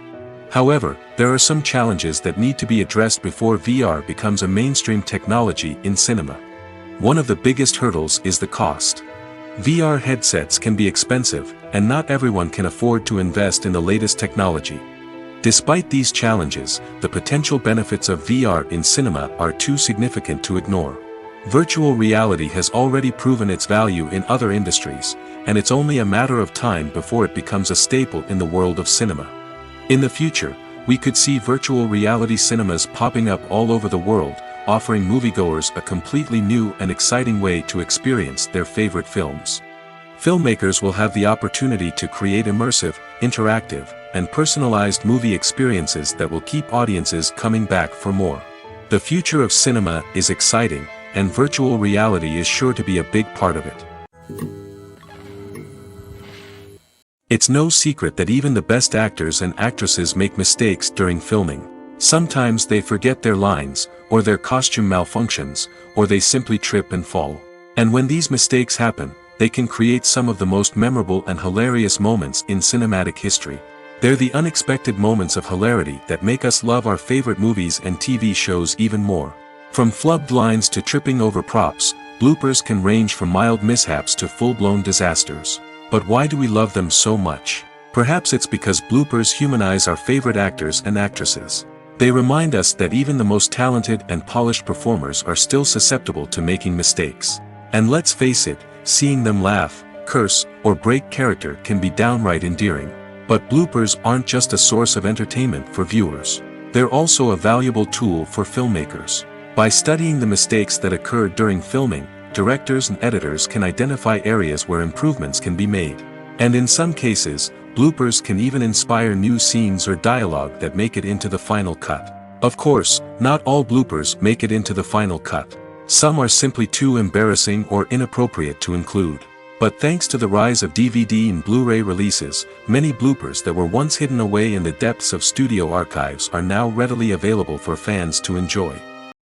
However, there are some challenges that need to be addressed before VR becomes a mainstream technology in cinema. One of the biggest hurdles is the cost. VR headsets can be expensive, and not everyone can afford to invest in the latest technology. Despite these challenges, the potential benefits of VR in cinema are too significant to ignore. Virtual reality has already proven its value in other industries, and it's only a matter of time before it becomes a staple in the world of cinema. In the future, we could see virtual reality cinemas popping up all over the world, offering moviegoers a completely new and exciting way to experience their favorite films. Filmmakers will have the opportunity to create immersive, interactive, and personalized movie experiences that will keep audiences coming back for more. The future of cinema is exciting, and virtual reality is sure to be a big part of it. It's no secret that even the best actors and actresses make mistakes during filming. Sometimes they forget their lines, or their costume malfunctions, or they simply trip and fall. And when these mistakes happen, they can create some of the most memorable and hilarious moments in cinematic history. They're the unexpected moments of hilarity that make us love our favorite movies and TV shows even more. From flubbed lines to tripping over props, bloopers can range from mild mishaps to full-blown disasters. But why do we love them so much? Perhaps it's because bloopers humanize our favorite actors and actresses. They remind us that even the most talented and polished performers are still susceptible to making mistakes. And let's face it, seeing them laugh, curse, or break character can be downright endearing. But bloopers aren't just a source of entertainment for viewers. They're also a valuable tool for filmmakers. By studying the mistakes that occurred during filming, directors and editors can identify areas where improvements can be made. And in some cases, bloopers can even inspire new scenes or dialogue that make it into the final cut. Of course, not all bloopers make it into the final cut. Some are simply too embarrassing or inappropriate to include. But thanks to the rise of DVD and Blu-ray releases, many bloopers that were once hidden away in the depths of studio archives are now readily available for fans to enjoy.